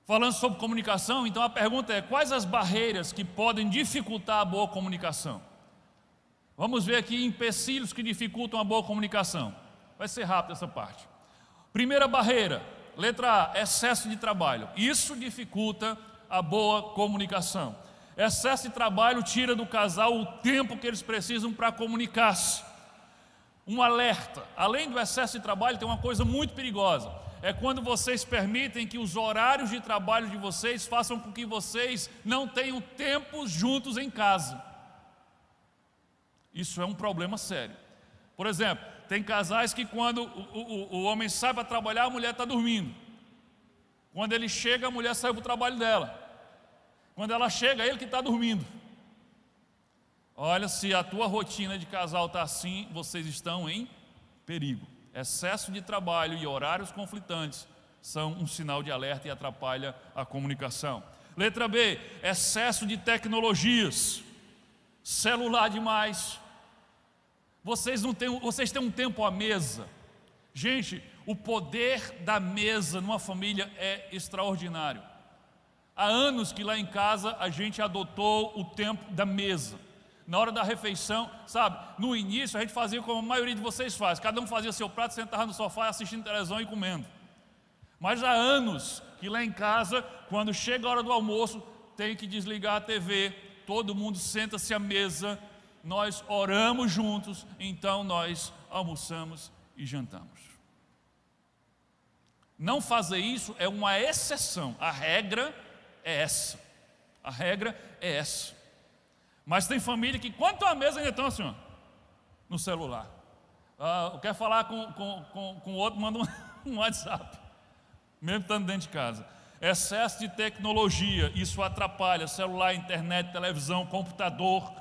Falando sobre comunicação, então a pergunta é: quais as barreiras que podem dificultar a boa comunicação? Vamos ver aqui empecilhos que dificultam a boa comunicação. Vai ser rápido essa parte. Primeira barreira, letra A, excesso de trabalho. Isso dificulta a boa comunicação. Excesso de trabalho tira do casal o tempo que eles precisam para comunicar-se. Um alerta: além do excesso de trabalho, tem uma coisa muito perigosa. é quando vocês permitem que os horários de trabalho de vocês façam com que vocês não tenham tempo juntos em casa. Isso é um problema sério. Por exemplo, tem casais que quando o homem sai para trabalhar, a mulher está dormindo. Quando ele chega, a mulher sai para o trabalho dela. Quando ela chega, é ele que está dormindo. Olha, se a tua rotina de casal está assim, vocês estão em perigo. Excesso de trabalho e horários conflitantes são um sinal de alerta e atrapalha a comunicação. Letra B, excesso de tecnologias. Celular demais. Vocês têm um tempo à mesa. Gente, o poder da mesa numa família é extraordinário. Há anos que lá em casa a gente adotou o tempo da mesa. Na hora da refeição, sabe, no início a gente fazia como a maioria de vocês faz. Cada um fazia seu prato, sentava no sofá assistindo televisão e comendo. Mas há anos que lá em casa, quando chega a hora do almoço, tem que desligar a TV, todo mundo senta-se à mesa, nós oramos juntos, então nós almoçamos e jantamos. Não fazer isso é uma exceção, a regra é essa. A regra é essa. Mas tem família que, quando estão à mesa, ainda estão assim, ó, no celular. Quer falar com o outro, manda um WhatsApp, mesmo estando dentro de casa. Excesso de tecnologia, isso atrapalha. Celular, internet, televisão, computador.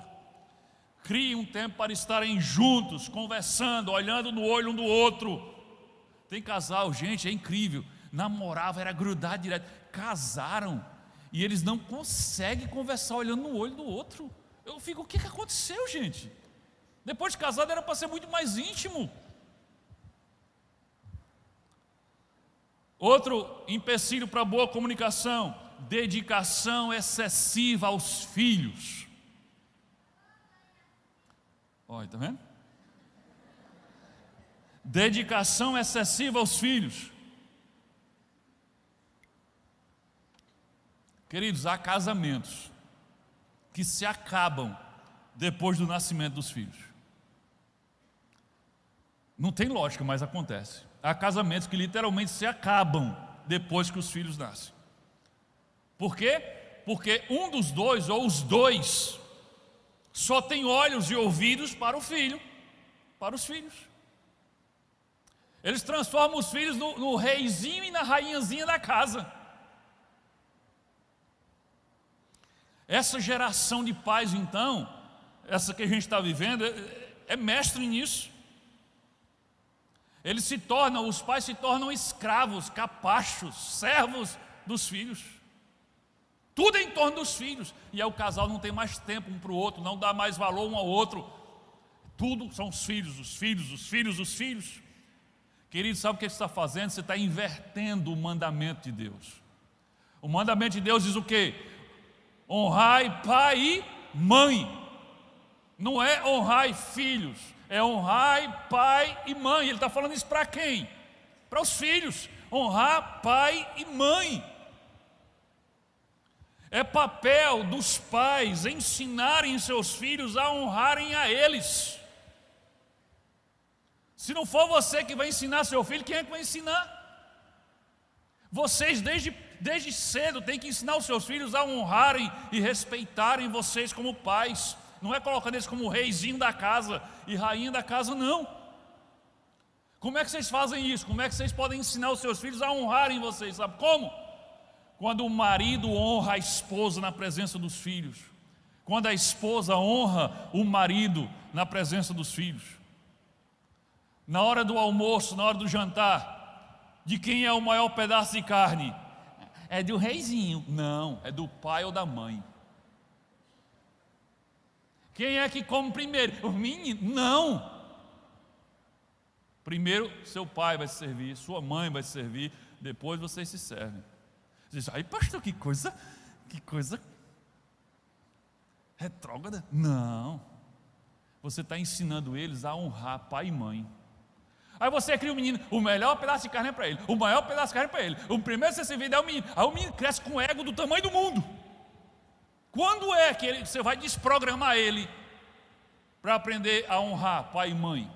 Crie um tempo para estarem juntos, conversando, olhando no olho um do outro. Tem casal, gente, é incrível. Namorava, era grudar direto. Casaram e eles não conseguem conversar olhando no olho do outro. Eu fico, o que aconteceu, gente? Depois de casado era para ser muito mais íntimo. Outro empecilho para boa comunicação: dedicação excessiva aos filhos. Olha, está vendo? Dedicação excessiva aos filhos. Queridos, há casamentos que se acabam depois do nascimento dos filhos. Não tem lógica, mas acontece. Há casamentos que literalmente se acabam depois que os filhos nascem. Por quê? Porque um dos dois, ou os dois, só tem olhos e ouvidos para o filho, para os filhos. Eles transformam os filhos no reizinho e na rainhazinha da casa. Essa geração de pais, então, essa que a gente está vivendo, é mestre nisso. Os pais se tornam escravos, capachos, servos dos filhos. Tudo é em torno dos filhos. E aí o casal não tem mais tempo um para o outro, não dá mais valor um ao outro. Tudo são os filhos, os filhos, os filhos, os filhos. Querido, sabe o que você está fazendo? Você está invertendo o mandamento de Deus. O mandamento de Deus diz o quê? Honrai pai e mãe. Não é honrai filhos, é honrai pai e mãe. Ele está falando isso para quem? Para os filhos. Honrar pai e mãe. É papel dos pais ensinarem seus filhos a honrarem a eles. Se não for você que vai ensinar seu filho, quem é que vai ensinar? Vocês desde cedo têm que ensinar os seus filhos a honrarem e respeitarem vocês como pais. Não é colocando eles como reizinho da casa e rainha da casa, não. Como é que vocês fazem isso? Como é que vocês podem ensinar os seus filhos a honrarem vocês? Sabe como? Quando o marido honra a esposa na presença dos filhos. Quando a esposa honra o marido na presença dos filhos. Na hora do almoço, na hora do jantar, de quem é o maior pedaço de carne? É do reizinho. Não, é do pai ou da mãe. Quem é que come primeiro? O menino? Não. Primeiro seu pai vai se servir, sua mãe vai se servir, depois vocês se servem. Você diz, ai pastor, que coisa retrógrada. Não. Você está ensinando eles a honrar pai e mãe. Aí você cria o menino, o melhor pedaço de carne é para ele, o maior pedaço de carne é para ele. O primeiro que você servir é o menino. Aí o menino cresce com o ego do tamanho do mundo. Quando é que você vai desprogramar ele para aprender a honrar pai e mãe?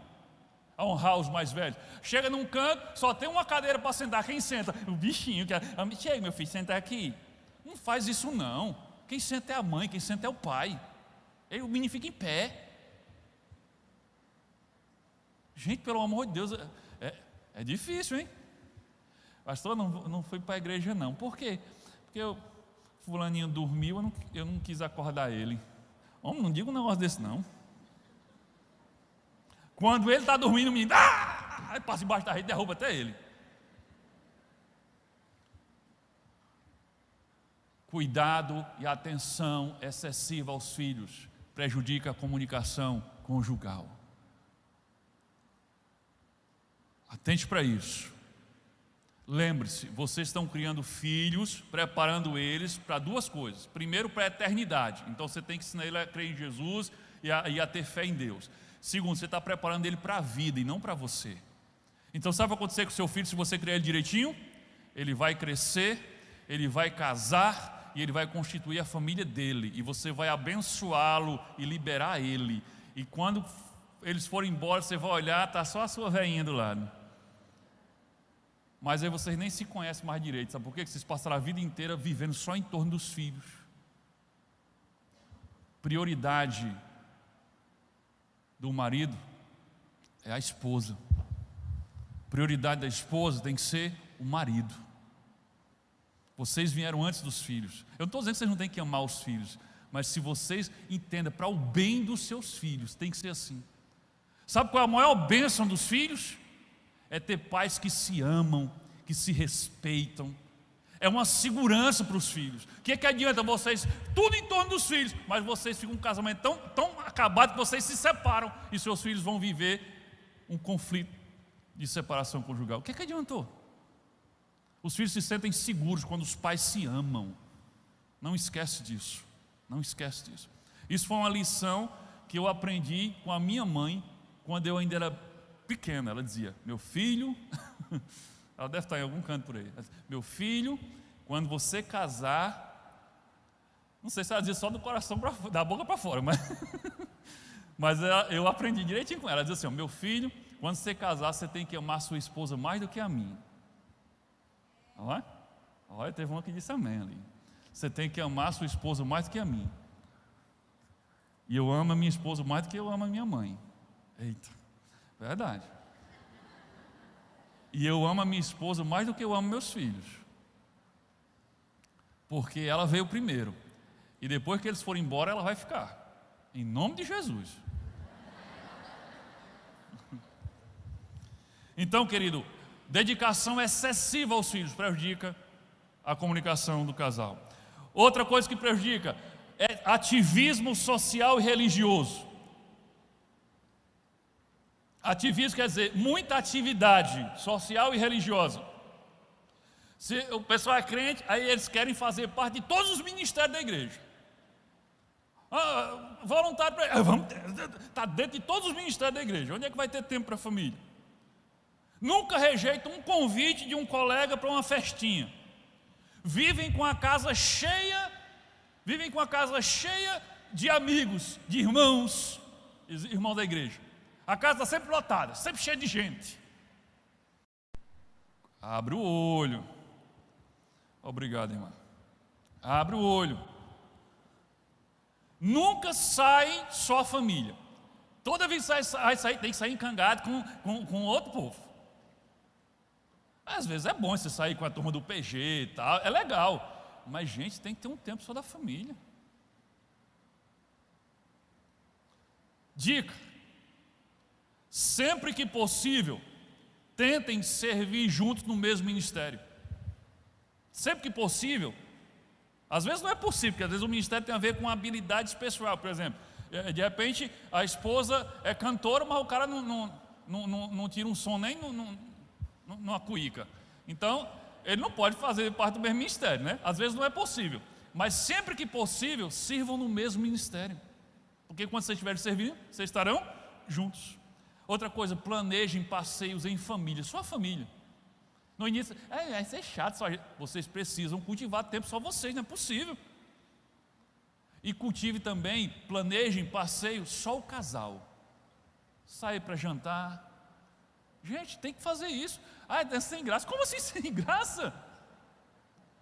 a honrar os mais velhos. Chega num canto, só tem uma cadeira para sentar. Quem senta? O bichinho. Chega, meu filho, senta aqui. Não faz isso não. Quem senta é a mãe, quem senta é o pai. O menino fica em pé. Gente, pelo amor de Deus, é difícil, hein? Pastor, não fui para a igreja não. Por quê? Porque fulaninho dormiu, eu não quis acordar ele. Homem, não diga um negócio desse não. Quando ele está dormindo, o menino passa embaixo da rede e derruba até ele. Cuidado e atenção excessiva aos filhos prejudica a comunicação conjugal. Atente para isso. Lembre-se, vocês estão criando filhos, preparando eles para duas coisas. Primeiro, para a eternidade. Então você tem que ensinar ele a crer em Jesus e a ter fé em Deus. Segundo, você está preparando ele para a vida e não para você. Então sabe o que vai acontecer com o seu filho se você criar ele direitinho? Ele vai crescer, ele vai casar e ele vai constituir a família dele. E você vai abençoá-lo e liberar ele. E quando eles forem embora, você vai olhar, está só a sua velhinha do lado. Mas aí vocês nem se conhecem mais direito. Sabe por quê? Porque vocês passaram a vida inteira vivendo só em torno dos filhos. Prioridade do marido é a esposa. Prioridade da esposa tem que ser o marido. Vocês vieram antes dos filhos. Eu não estou dizendo que vocês não têm que amar os filhos, mas se vocês entendam, para o bem dos seus filhos, tem que ser assim. Sabe qual é a maior bênção dos filhos? É ter pais que se amam, que se respeitam. É uma segurança para os filhos. O que adianta vocês, tudo em torno dos filhos, mas vocês ficam um casamento tão acabado que vocês se separam e seus filhos vão viver um conflito de separação conjugal. O que adiantou? Os filhos se sentem seguros quando os pais se amam. Não esquece disso. Não esquece disso. Isso foi uma lição que eu aprendi com a minha mãe quando eu ainda era pequena. Ela dizia: meu filho, ela deve estar em algum canto por aí. Meu filho, quando você casar, não sei se ela dizia só do coração da boca para fora, mas eu aprendi direitinho com ela. Ela dizia assim: meu filho, quando você casar, você tem que amar sua esposa mais do que a mim. Olha, teve uma que disse amém ali. Você tem que amar sua esposa mais do que a mim. E eu amo a minha esposa mais do que eu amo a minha mãe. Eita, verdade. E eu amo a minha esposa mais do que eu amo meus filhos. Porque ela veio primeiro. E depois que eles forem embora, ela vai ficar. Em nome de Jesus. Então, querido, dedicação excessiva aos filhos prejudica a comunicação do casal. Outra coisa que prejudica é ativismo social e religioso. Ativismo quer dizer muita atividade social e religiosa. Se o pessoal é crente, aí eles querem fazer parte de todos os ministérios da igreja. Voluntário, está dentro de todos os ministérios da igreja. Onde é que vai ter tempo para a família? Nunca rejeitam um convite de um colega para uma festinha. Vivem com a casa cheia de amigos, de irmãos da igreja. A casa está sempre lotada, sempre cheia de gente. Abre o olho. Obrigado, irmã. Abre o olho. Nunca sai só a família. Toda vez que sai, tem que sair encangado com outro povo. Às vezes é bom você sair com a turma do PG e tal, é legal. Mas, gente, tem que ter um tempo só da família. Dica: sempre que possível, tentem servir juntos no mesmo ministério. Sempre que possível. Às vezes não é possível, porque às vezes o ministério tem a ver com uma habilidade especial. Por exemplo, de repente a esposa é cantora, mas o cara não tira um som nem numa cuíca. Então, ele não pode fazer parte do mesmo ministério, né? Às vezes não é possível. Mas sempre que possível, sirvam no mesmo ministério. Porque quando vocês estiverem servindo, vocês estarão juntos. Outra coisa, planejem passeios em família, só a família. No início, vai ser chato, só vocês precisam cultivar tempo só vocês, não é possível. E cultive também, planejem passeio só o casal. Sair para jantar, Gente, tem que fazer isso. Ah, é sem graça. Como assim sem graça?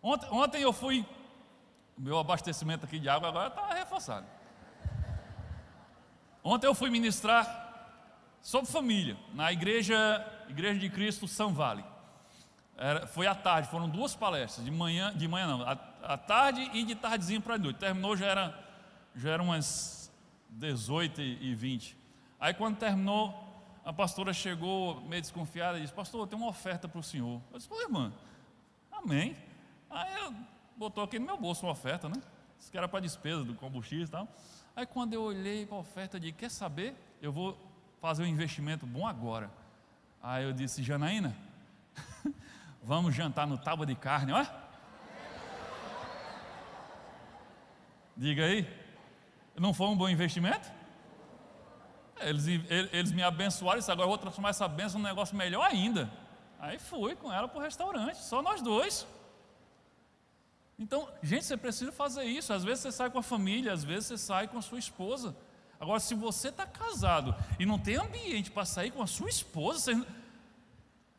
Ontem eu fui, o meu abastecimento aqui de água agora está reforçado. Ontem eu fui ministrar sobre família, na Igreja de Cristo São Vale. Foi à tarde, foram 2 palestras, de manhã não, à tarde e de tardezinho para a noite. Terminou, já era umas 18h20. Aí quando terminou, a pastora chegou meio desconfiada e disse: pastor, eu tenho uma oferta para o senhor. Eu disse: irmã, amém. Aí ela botou aqui no meu bolso uma oferta, né? Isso que era para despesa do combustível e tal. Aí quando eu olhei para a oferta, eu disse: quer saber? Eu vou fazer um investimento bom agora. Aí eu disse: Janaína, vamos jantar no Tábua de Carne, ó. Diga aí, não foi um bom investimento? Eles me abençoaram, isso agora eu vou transformar essa bênção num negócio melhor ainda. Aí fui com ela para o restaurante, só nós 2. Então, gente, você precisa fazer isso. Às vezes você sai com a família, às vezes você sai com a sua esposa. Agora, se você está casado e não tem ambiente para sair com a sua esposa,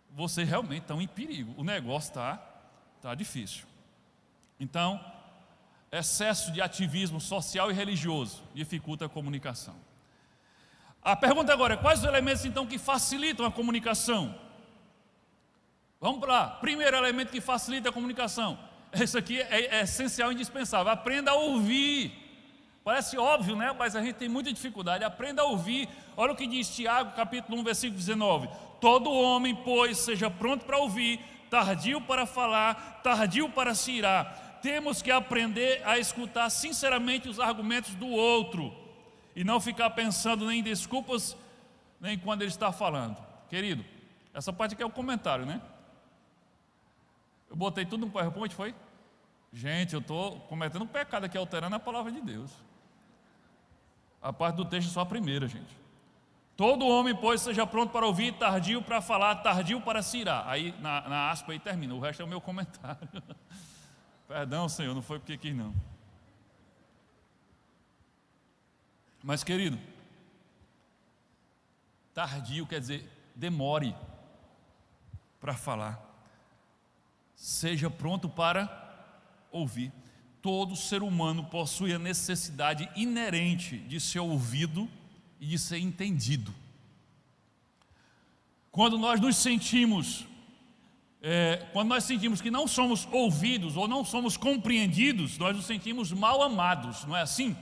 você realmente está em perigo. O negócio está difícil. Então, excesso de ativismo social e religioso dificulta a comunicação. A pergunta agora é: quais os elementos então que facilitam a comunicação? Vamos lá. Primeiro elemento que facilita a comunicação. Isso aqui é essencial e indispensável. Aprenda a ouvir. Parece óbvio, né? Mas a gente tem muita dificuldade. Aprenda a ouvir. Olha o que diz Tiago, capítulo 1, versículo 19. Todo homem, pois, seja pronto para ouvir, tardio para falar, tardio para se irar. Temos que aprender a escutar sinceramente os argumentos do outro e não ficar pensando nem em desculpas, nem quando ele está falando. Querido, essa parte aqui é o comentário, né? Eu botei tudo no PowerPoint, foi? Gente, eu estou cometendo um pecado aqui, alterando a palavra de Deus. A parte do texto é só a primeira, gente. Todo homem, pois, seja pronto para ouvir, tardio para falar, tardio para se irar. Aí, na aspa, aí termina. O resto é o meu comentário. Perdão, Senhor, não foi porque quis, não. Mas, querido, tardio quer dizer demore para falar. Seja pronto para ouvir. Todo ser humano possui a necessidade inerente de ser ouvido e de ser entendido. Quando nós sentimos que não somos ouvidos ou não somos compreendidos, nós nos sentimos mal amados, não é assim?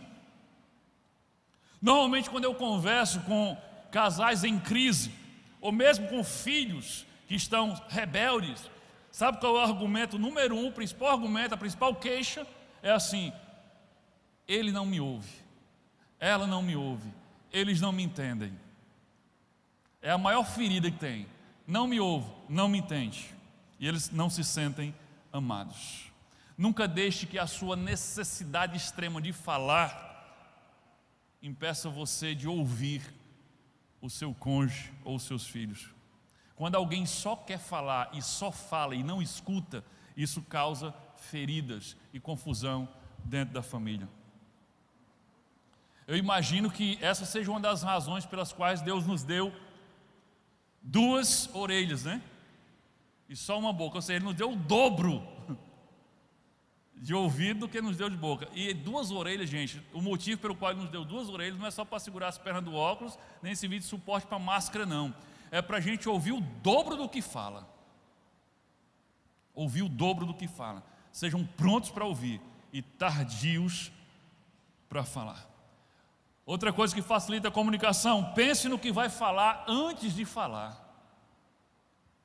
Normalmente, quando eu converso com casais em crise, ou mesmo com filhos que estão rebeldes, sabe qual é o argumento número 1, o principal argumento, a principal queixa? É assim: ele não me ouve, ela não me ouve, eles não me entendem. É a maior ferida que tem. Não me ouve, não me entende, e eles não se sentem amados. Nunca deixe que a sua necessidade extrema de falar impeça você de ouvir o seu cônjuge ou os seus filhos. Quando alguém só quer falar e só fala e não escuta, isso causa feridas e confusão dentro da família. Eu imagino que essa seja uma das razões pelas quais Deus nos deu 2 orelhas, né? E só uma boca, ou seja, Ele nos deu o dobro de ouvido do que nos deu de boca. E 2 orelhas, gente, o motivo pelo qual Ele nos deu 2 orelhas não é só para segurar as pernas do óculos, nem servir de suporte para máscara, não. É para a gente ouvir o dobro do que fala. Ouvir o dobro do que fala. Sejam prontos para ouvir e tardios para falar. Outra coisa que facilita a comunicação: pense no que vai falar antes de falar.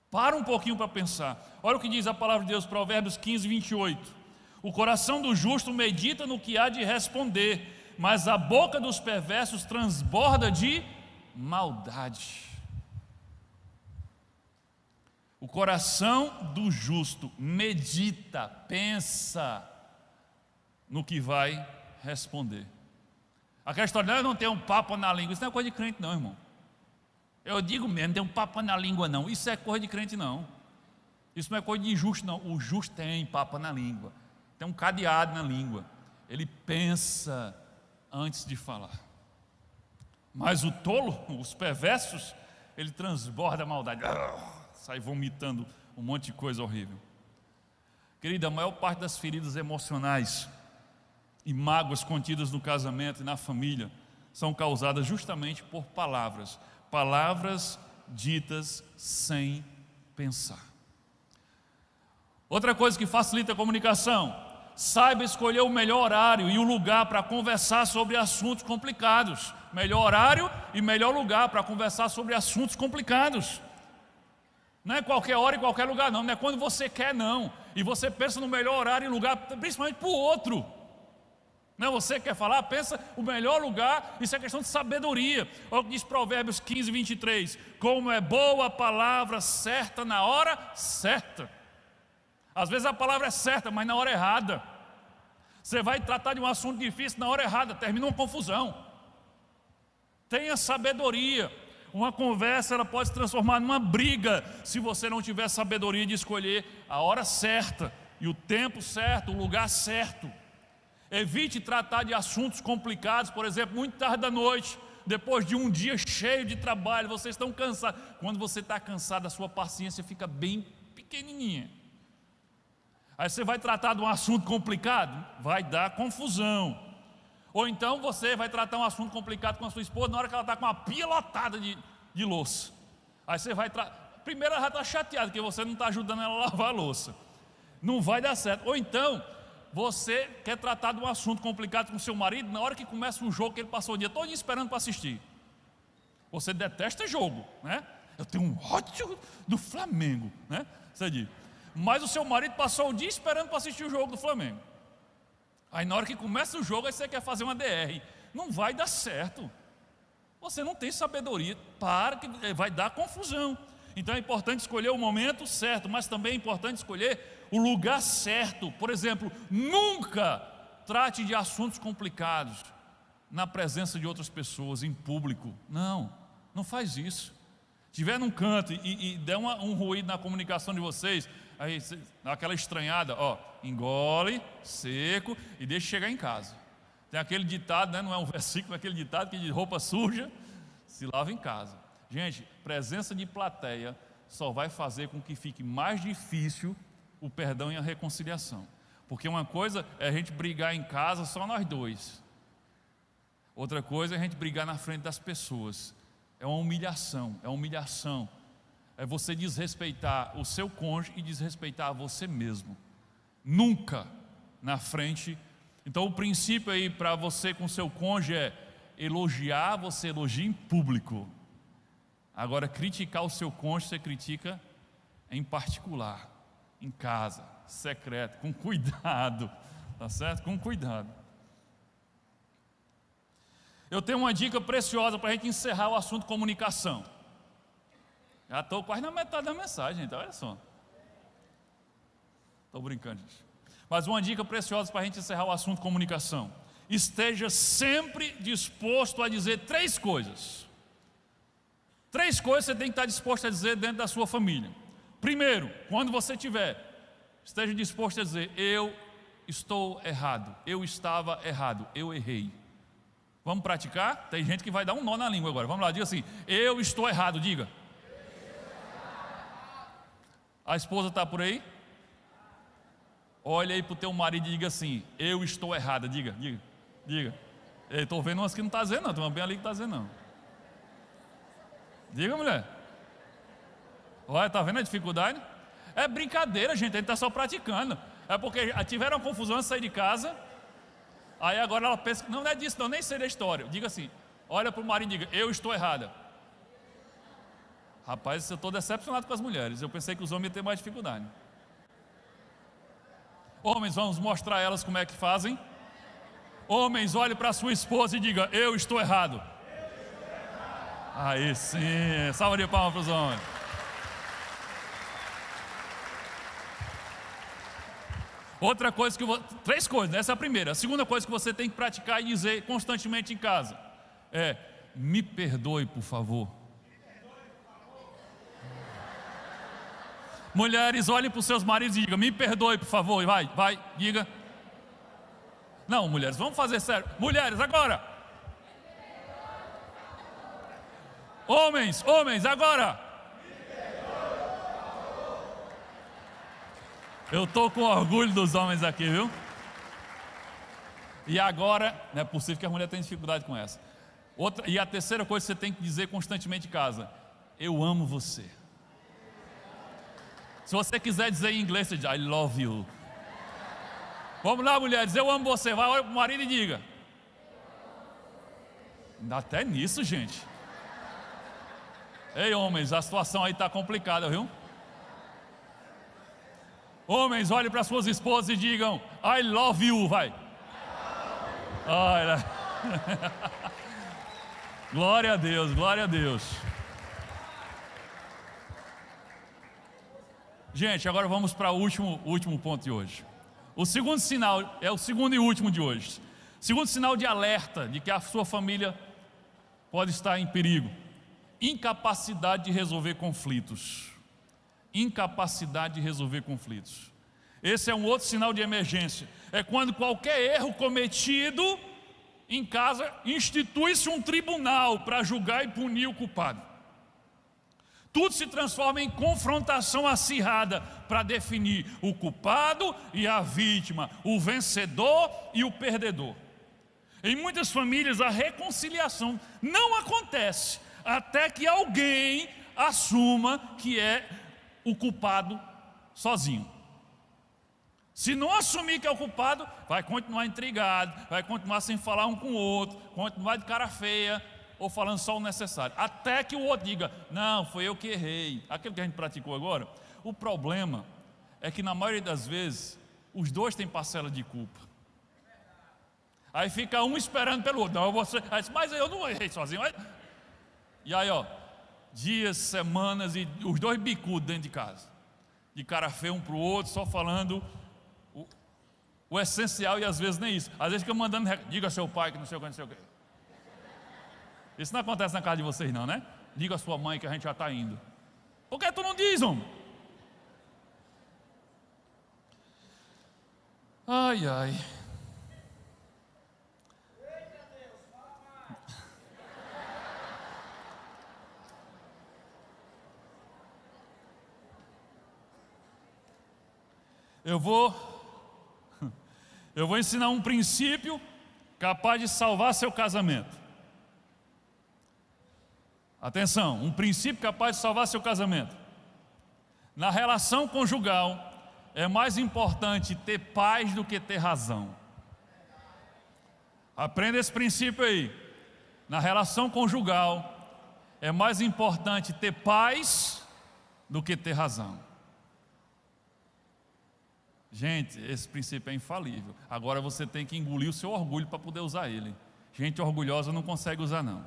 Para um pouquinho para pensar. Olha o que diz a palavra de Deus, Provérbios 15, 28. O coração do justo medita no que há de responder, mas a boca dos perversos transborda de maldade. O coração do justo medita, pensa no que vai responder. Aquela história, não tem um papo na língua, isso não é coisa de crente não, irmão. Eu digo mesmo, não tem um papo na língua não, isso é coisa de crente não. Isso não é coisa de justo não, o justo tem papo na língua. Tem um cadeado na língua. Ele pensa antes de falar. Mas o tolo, os perversos, ele transborda a maldade, sai vomitando um monte de coisa horrível. Querida, a maior parte das feridas emocionais e mágoas contidas no casamento e na família são causadas justamente por palavras ditas sem pensar. Outra coisa que facilita a comunicação: saiba escolher o melhor horário e o lugar para conversar sobre assuntos complicados. Melhor horário e melhor lugar para conversar sobre assuntos complicados. Não é qualquer hora e qualquer lugar, não é quando você quer, não. E você pensa no melhor horário e lugar, principalmente para o outro. Não, você quer falar, pensa o melhor lugar. Isso é questão de sabedoria. Olha o que diz Provérbios 15, 23. Como é boa a palavra certa na hora certa. Às vezes a palavra é certa, mas na hora errada. Você vai tratar de um assunto difícil na hora errada, termina uma confusão. Tenha sabedoria. Uma conversa ela pode se transformar numa briga se você não tiver sabedoria de escolher a hora certa e o tempo certo, o lugar certo. Evite tratar de assuntos complicados, por exemplo, muito tarde da noite, depois de um dia cheio de trabalho, vocês estão cansados. Quando você está cansado, a sua paciência fica bem pequenininha. Aí você vai tratar de um assunto complicado, vai dar confusão. Ou então você vai tratar um assunto complicado com a sua esposa na hora que ela está com uma pia lotada de louça. Aí você vai primeiro ela já está chateada, porque você não está ajudando ela a lavar a louça. Não vai dar certo. Ou então você quer tratar de um assunto complicado com seu marido na hora que começa um jogo que ele passou o dia todo esperando para assistir. Você detesta jogo, né? Eu tenho um ódio do Flamengo, né? Você diz. Mas o seu marido passou o dia esperando para assistir o jogo do Flamengo. Aí na hora que começa o jogo, aí você quer fazer uma DR. Não vai dar certo. Você não tem sabedoria. Para que vai dar confusão. Então é importante escolher o momento certo, mas também é importante escolher o lugar certo. Por exemplo, nunca trate de assuntos complicados na presença de outras pessoas, em público. Não faz isso. Estiver num canto e der um ruído na comunicação de vocês, aí aquela estranhada, engole, seco e deixa chegar em casa. Tem aquele ditado, né? Não é um versículo, é aquele ditado que diz: roupa suja se lava em casa. Gente, presença de plateia só vai fazer com que fique mais difícil o perdão e a reconciliação. Porque uma coisa é a gente brigar em casa só nós dois. Outra coisa é a gente brigar na frente das pessoas. É uma humilhação, é você desrespeitar o seu cônjuge e desrespeitar você mesmo. Nunca na frente. Então o princípio aí para você com seu cônjuge é elogiar, você elogia em público. Agora criticar o seu cônjuge, você critica em particular, em casa, secreto, com cuidado, tá certo? Com cuidado. Eu tenho uma dica preciosa para a gente encerrar o assunto comunicação. Já estou quase na metade da mensagem, então olha só. Estou brincando, gente. Mas uma dica preciosa para a gente encerrar o assunto comunicação: esteja sempre disposto a dizer 3 coisas. 3 coisas você tem que estar disposto a dizer dentro da sua família. Primeiro, quando você esteja disposto a dizer: eu estou errado, eu estava errado, eu errei. Vamos praticar? Tem gente que vai dar um nó na língua agora. Vamos lá, diga assim: eu estou errado, diga. A esposa está por aí? Olha aí para o teu marido e diga assim: eu estou errada, diga. Estou vendo umas que não está dizendo não, tem uma bem ali que está dizendo não. Diga, mulher. Olha, está vendo a dificuldade? É brincadeira, gente, a gente está só praticando. É porque tiveram uma confusão antes de sair de casa. Aí agora ela pensa, não é disso não, nem sei da história. Diga assim, olha para o marido e diga: eu estou errada. Rapaz, eu estou decepcionado com as mulheres. Eu pensei que os homens iam ter mais dificuldade. Homens, vamos mostrar a elas como é que fazem. Homens, olhe para a sua esposa e diga: eu estou errado. Aí sim, salva de palmas para os homens. Outra coisa 3 coisas, essa é a primeira. A segunda coisa que você tem que praticar e dizer constantemente em casa é: me perdoe, por favor. Mulheres, olhem para os seus maridos e digam: me perdoe, por favor. Vai, diga. Não, mulheres, vamos fazer sério. Mulheres, agora. Homens, agora. Eu estou com orgulho dos homens aqui, viu? E agora, não é possível que a mulher tenha dificuldade com essa. E a terceira coisa que você tem que dizer constantemente em casa: eu amo você. Se você quiser dizer em inglês, você diz I love you. Vamos lá, mulheres, eu amo você. Vai, olha para o marido e diga. Até nisso, gente. Ei, homens, a situação aí está complicada, viu? Homens, olhem para suas esposas e digam I love you, vai. Olha. Glória a Deus, glória a Deus. Gente, agora vamos para o último ponto de hoje. O segundo sinal, é o segundo e último de hoje. Segundo sinal de alerta de que a sua família pode estar em perigo: incapacidade de resolver conflitos. Incapacidade de resolver conflitos. Esse é um outro sinal de emergência. É quando qualquer erro cometido em casa, institui-se um tribunal para julgar e punir o culpado. Tudo se transforma em confrontação acirrada para definir o culpado e a vítima, o vencedor e o perdedor. Em muitas famílias a reconciliação não acontece até que alguém assuma que é o culpado sozinho. Se não assumir que é o culpado, vai continuar intrigado, vai continuar sem falar um com o outro, continuar de cara feia ou falando só o necessário, até que o outro diga, não, foi eu que errei. Aquilo que a gente praticou agora. O problema é que na maioria das vezes os dois têm parcela de culpa. Aí fica um esperando pelo outro. Não, você, mas eu não errei sozinho. E aí, dias, semanas e os dois bicudos dentro de casa, de cara feia um para o outro, só falando o essencial, e às vezes nem isso. Às vezes fica mandando, diga a seu pai que não sei o que, não sei o que. Isso não acontece na casa de vocês não, né? Diga a sua mãe que a gente já está indo. Por que tu não diz, homem? Ai, ai. Eu vou ensinar um princípio capaz de salvar seu casamento. Atenção, um princípio capaz de salvar seu casamento. Na relação conjugal, é mais importante ter paz do que ter razão. Aprenda esse princípio aí. Na relação conjugal, é mais importante ter paz do que ter razão. Gente, esse princípio é infalível. Agora você tem que engolir o seu orgulho para poder usar ele. Gente orgulhosa não consegue usar não.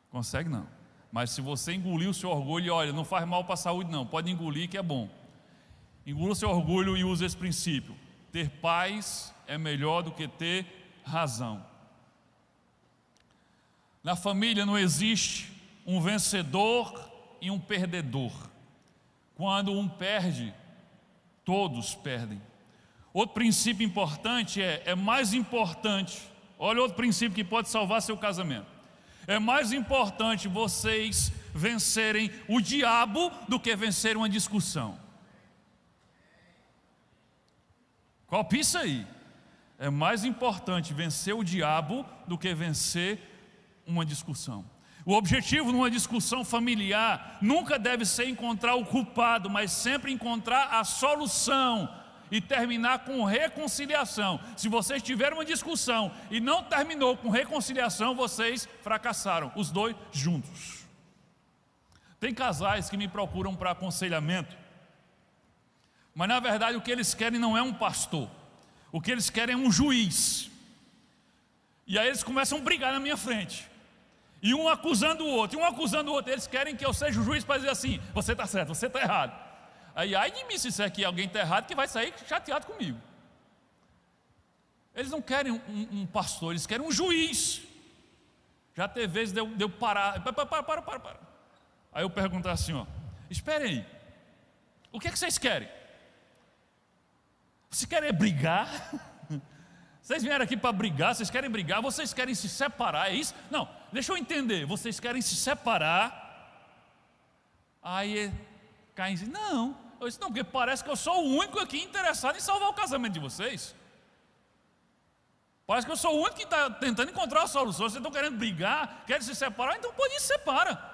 Consegue não. Mas se você engolir o seu orgulho, olha, não faz mal para a saúde não, pode engolir que é bom. Engula o seu orgulho e use esse princípio. Ter paz é melhor do que ter razão. Na família não existe um vencedor e um perdedor. Quando um perde, todos perdem. Outro princípio importante é mais importante, olha outro princípio que pode salvar seu casamento. É mais importante vocês vencerem o diabo do que vencer uma discussão. Copie isso aí. É mais importante vencer o diabo do que vencer uma discussão. O objetivo numa discussão familiar nunca deve ser encontrar o culpado, mas sempre encontrar a solução e terminar com reconciliação. Se vocês tiverem uma discussão e não terminou com reconciliação, vocês fracassaram, os dois juntos. Tem casais que me procuram para aconselhamento, mas na verdade o que eles querem não é um pastor, o que eles querem é um juiz. E aí eles começam a brigar na minha frente, e um acusando o outro, eles querem que eu seja o juiz para dizer assim, você está certo, você está errado. Aí, ai de mim se isso aqui alguém está errado, que vai sair chateado comigo. Eles não querem um pastor, eles querem um juiz. Já teve vezes de eu parar, para. Aí eu pergunto assim, esperem aí, o que é que vocês querem? Vocês querem brigar? Vocês vieram aqui para brigar, vocês querem brigar, vocês querem se separar, é isso? Não, deixa eu entender, vocês querem se separar. Aí Caim diz, não, eu disse, não, porque parece que eu sou o único aqui interessado em salvar o casamento de vocês. Parece que eu sou o único que está tentando encontrar a solução. Vocês estão querendo brigar, querem se separar, então pode ir, separa.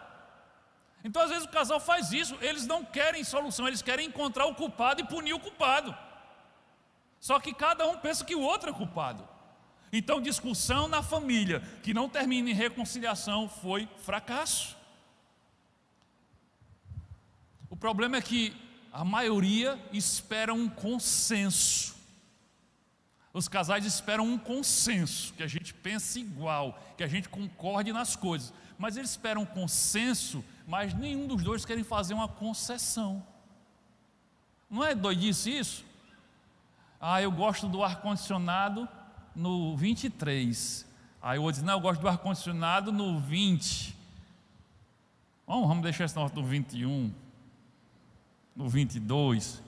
Então às vezes o casal faz isso, eles não querem solução, eles querem encontrar o culpado e punir o culpado. Só que cada um pensa que o outro é culpado. Então discussão na família que não termina em reconciliação foi fracasso. O problema é que a maioria espera um consenso. Os casais esperam um consenso, que a gente pense igual, que a gente concorde nas coisas. Mas eles esperam um consenso, mas nenhum dos dois querem fazer uma concessão. Não é doidice isso? Eu gosto do ar-condicionado no 23. Aí eu vou dizer, não, eu gosto do ar-condicionado no 20. Vamos deixar esse no 21, no 22.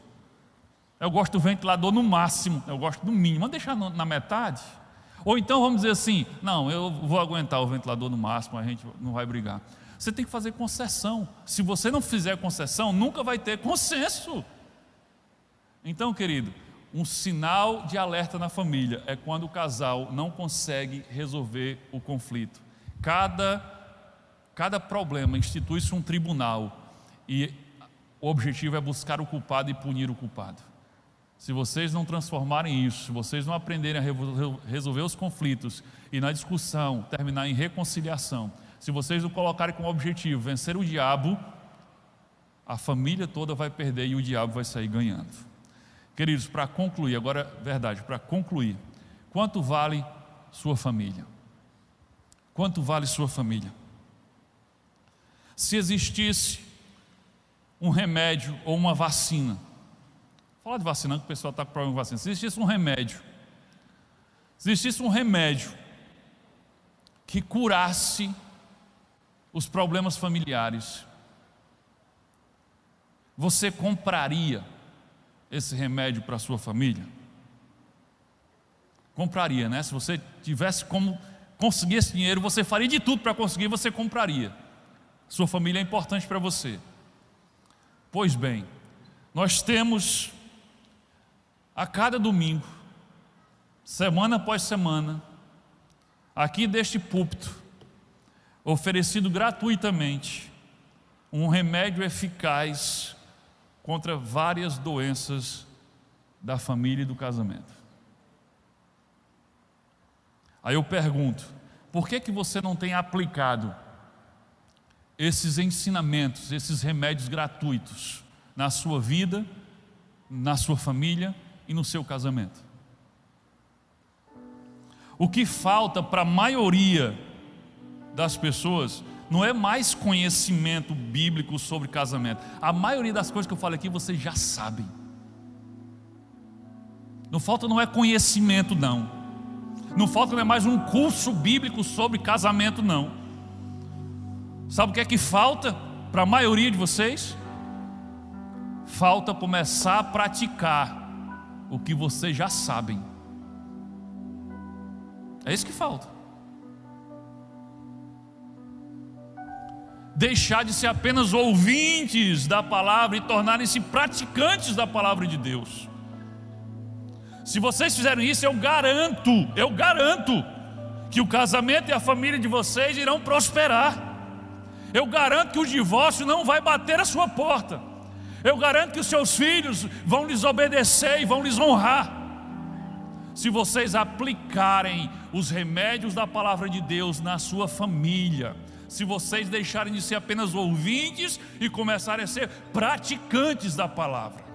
Eu gosto do ventilador no máximo, eu gosto do mínimo. Vamos deixar na metade? Ou então vamos dizer assim, não, eu vou aguentar o ventilador no máximo, a gente não vai brigar. Você tem que fazer concessão. Se você não fizer concessão, nunca vai ter consenso. Então, querido, um sinal de alerta na família é quando o casal não consegue resolver o conflito. Cada problema institui-se um tribunal e o objetivo é buscar o culpado e punir o culpado. Se vocês não transformarem isso, se vocês não aprenderem a resolver os conflitos e na discussão terminar em reconciliação, se vocês não colocarem como objetivo vencer o diabo, a família toda vai perder e o diabo vai sair ganhando. Queridos, para concluir, agora verdade, para concluir, quanto vale sua família? Quanto vale sua família? Se existisse um remédio ou uma vacina, falar de vacina, que o pessoal está com problema com vacina, se existisse um remédio que curasse os problemas familiares, você compraria esse remédio para a sua família? Compraria, né? Se você tivesse como conseguir esse dinheiro, você faria de tudo para conseguir, você compraria. Sua família é importante para você. Pois bem, nós temos a cada domingo, semana após semana, aqui deste púlpito, oferecido gratuitamente, um remédio eficaz contra várias doenças da família e do casamento. Aí eu pergunto, por que você não tem aplicado esses ensinamentos, esses remédios gratuitos na sua vida, na sua família e no seu casamento? O que falta para a maioria das pessoas não é mais conhecimento bíblico sobre casamento. A maioria das coisas que eu falo aqui vocês já sabem. Não falta não é conhecimento não. Não falta não é mais um curso bíblico sobre casamento não. Sabe o que é que falta para a maioria de vocês? Falta começar a praticar o que vocês já sabem. É isso que falta. Deixar de ser apenas ouvintes da palavra e tornarem-se praticantes da palavra de Deus. Se vocês fizerem isso, eu garanto que o casamento e a família de vocês irão prosperar. Eu garanto que o divórcio não vai bater a sua porta. Eu garanto que os seus filhos vão lhes obedecer e vão lhes honrar. Se vocês aplicarem os remédios da palavra de Deus na sua família, se vocês deixarem de ser apenas ouvintes e começarem a ser praticantes da palavra.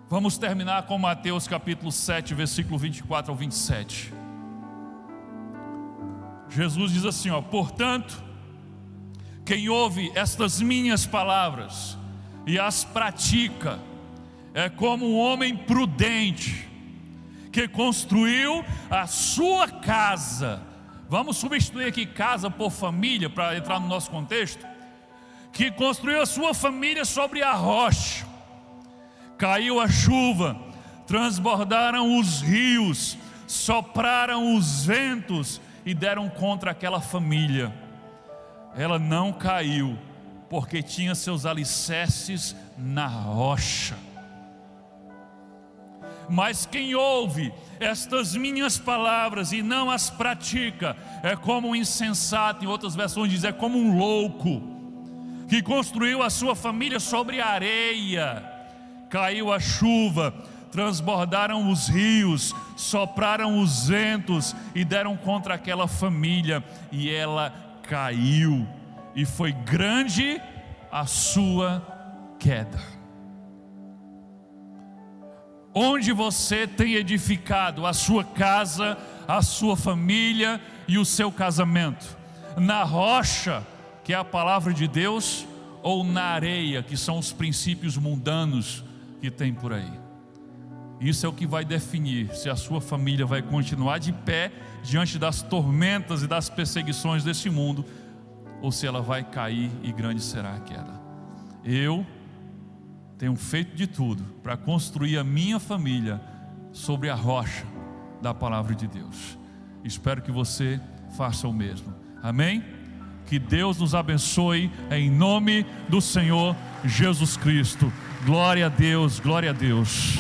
Vamos terminar com Mateus capítulo 7, versículo 24 ao 27. Jesus diz assim, portanto, quem ouve estas minhas palavras e as pratica, é como um homem prudente, que construiu a sua casa. Vamos substituir aqui casa por família, para entrar no nosso contexto. Que construiu a sua família sobre a rocha. Caiu a chuva, transbordaram os rios, sopraram os ventos e deram contra aquela família. Ela não caiu, porque tinha seus alicerces na rocha. Mas quem ouve estas minhas palavras e não as pratica, é como um insensato, em outras versões diz, é como um louco, que construiu a sua família sobre a areia. Caiu a chuva, transbordaram os rios, sopraram os ventos e deram contra aquela família, e ela caiu, e foi grande a sua queda. Onde você tem edificado a sua casa, a sua família e o seu casamento? Na rocha, que é a palavra de Deus, ou na areia, que são os princípios mundanos que tem por aí? Isso é o que vai definir se a sua família vai continuar de pé diante das tormentas e das perseguições desse mundo, ou se ela vai cair e grande será a queda. Eu tenho feito de tudo para construir a minha família sobre a rocha da palavra de Deus. Espero que você faça o mesmo. Amém? Que Deus nos abençoe em nome do Senhor Jesus Cristo. Glória a Deus, glória a Deus.